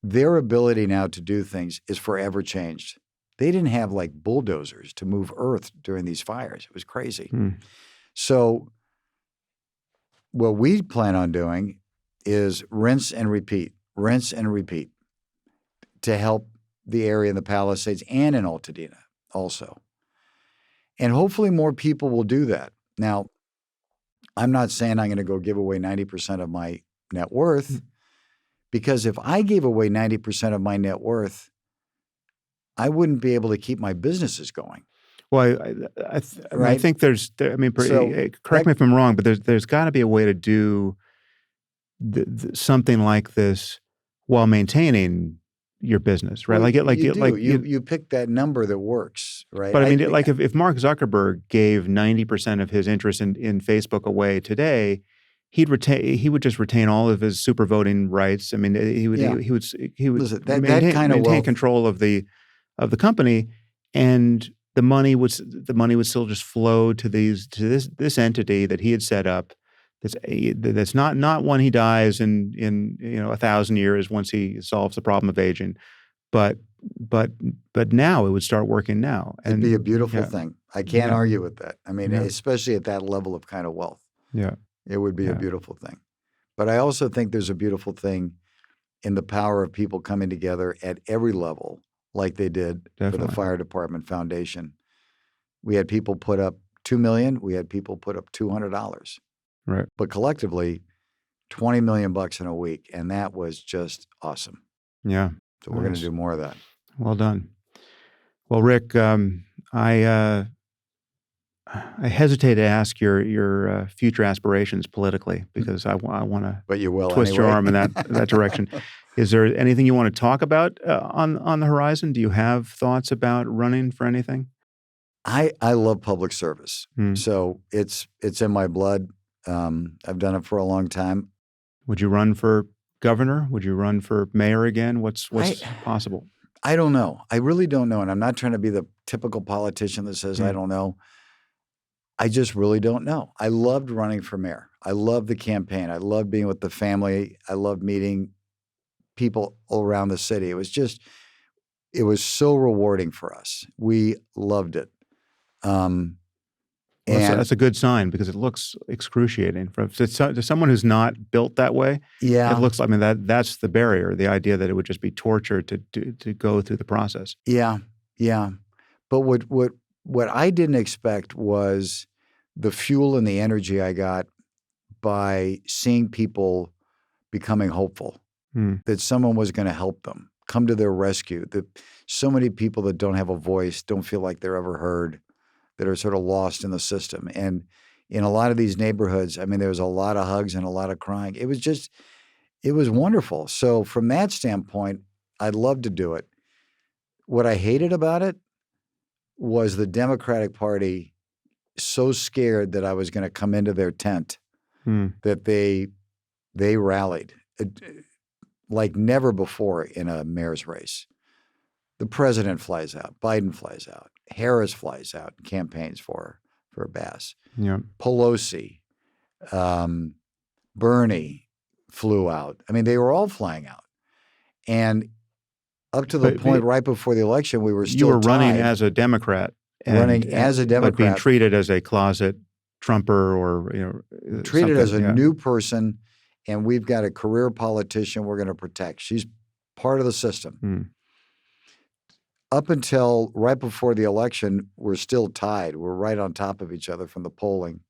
their ability now to do things is forever changed. They didn't have like bulldozers to move earth during these fires. It was crazy. Mm. So what we plan on doing is rinse and repeat to help the area in the Palisades and in Altadena also. And hopefully more people will do that. Now, I'm not saying I'm going to go give away 90% of my net worth, because if I gave away 90% of my net worth, I wouldn't be able to keep my businesses going. Well, I think correct me if I'm wrong, but there's got to be a way to do something like this while maintaining your business, right? Well, you pick that number that works, right? But I mean, if Mark Zuckerberg gave 90% of his interest in Facebook away today, he would just retain all of his super voting rights. I mean, he would Listen, maintain control of the company, and the money would still just flow to this entity that he had set up. That's not when he dies in 1,000 years once he solves the problem of aging, but now it would start working now. It'd be a beautiful thing. I can't argue with that. I mean, especially at that level of kind of wealth. Yeah, it would be a beautiful thing. But I also think there's a beautiful thing in the power of people coming together at every level, like they did for the fire department foundation. We had people put up $2 million. We had people put up $200. Right. But collectively, $20 million in a week, and that was just awesome. Yeah. So we're going to do more of that. Well done. Well, Rick, I hesitate to ask your future aspirations politically because I want to twist your arm in that direction. Is there anything you want to talk about on the horizon? Do you have thoughts about running for anything? I love public service, so it's in my blood. I've done it for a long time. Would you run for governor? Would you run for mayor again? What's possible? I don't know. I really don't know. And I'm not trying to be the typical politician that says, I don't know. I just really don't know. I loved running for mayor. I loved the campaign. I loved being with the family. I loved meeting people all around the city. It was so rewarding for us. We loved it. That's a good sign because it looks excruciating. To someone who's not built that way, it looks like, that's the barrier, the idea that it would just be torture to go through the process. Yeah. But what I didn't expect was the fuel and the energy I got by seeing people becoming hopeful, that someone was going to help them, come to their rescue, that so many people that don't have a voice don't feel like they're ever heard, that are sort of lost in the system. And in a lot of these neighborhoods, there was a lot of hugs and a lot of crying. It was wonderful. So from that standpoint, I'd love to do it. What I hated about it was the Democratic Party so scared that I was going to come into their tent that they rallied like never before in a mayor's race. The president flies out, Biden flies out, Harris flies out and campaigns for Bass. Yeah. Pelosi, Bernie flew out. They were all flying out. And up to the point right before the election, we were still running as a Democrat. But being treated as a closet Trumper or Treat it as a something. Yeah. new person, and we've got a career politician we're going to protect. She's part of the system. Mm. Up until right before the election, we're still tied. We're right on top of each other from the polling.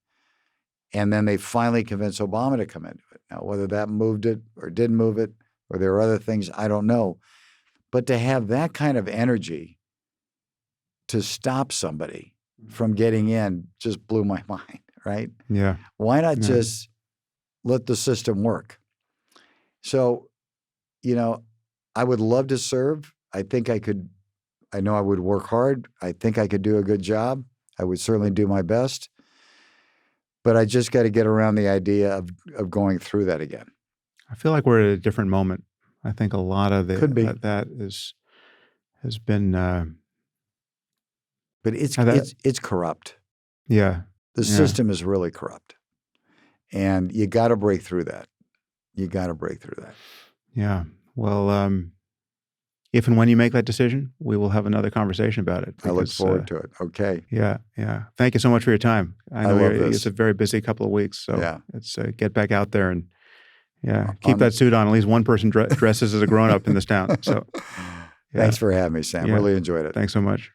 And then they finally convinced Obama to come into it. Now, whether that moved it or didn't move it, or there are other things, I don't know. But to have that kind of energy to stop somebody from getting in just blew my mind, right? Yeah. Why not Yeah. just let the system work? So, I would love to serve. I think I could. I know I would work hard. I think I could do a good job. I would certainly do my best. But I just got to get around the idea of going through that again. I feel like we're at a different moment. I think a lot of Could be. that has been. But it's corrupt. Yeah. The system is really corrupt. And you got to break through that. You got to break through that. Yeah. Well, if and when you make that decision, we will have another conversation about it. I look forward to it. Okay. Yeah. Yeah. Thank you so much for your time. I know love this. it's a very busy couple of weeks. So it's get back out there and keep that suit on. At least one person dresses as a grown-up in this town. So thanks for having me, Sam. Yeah. Really enjoyed it. Thanks so much.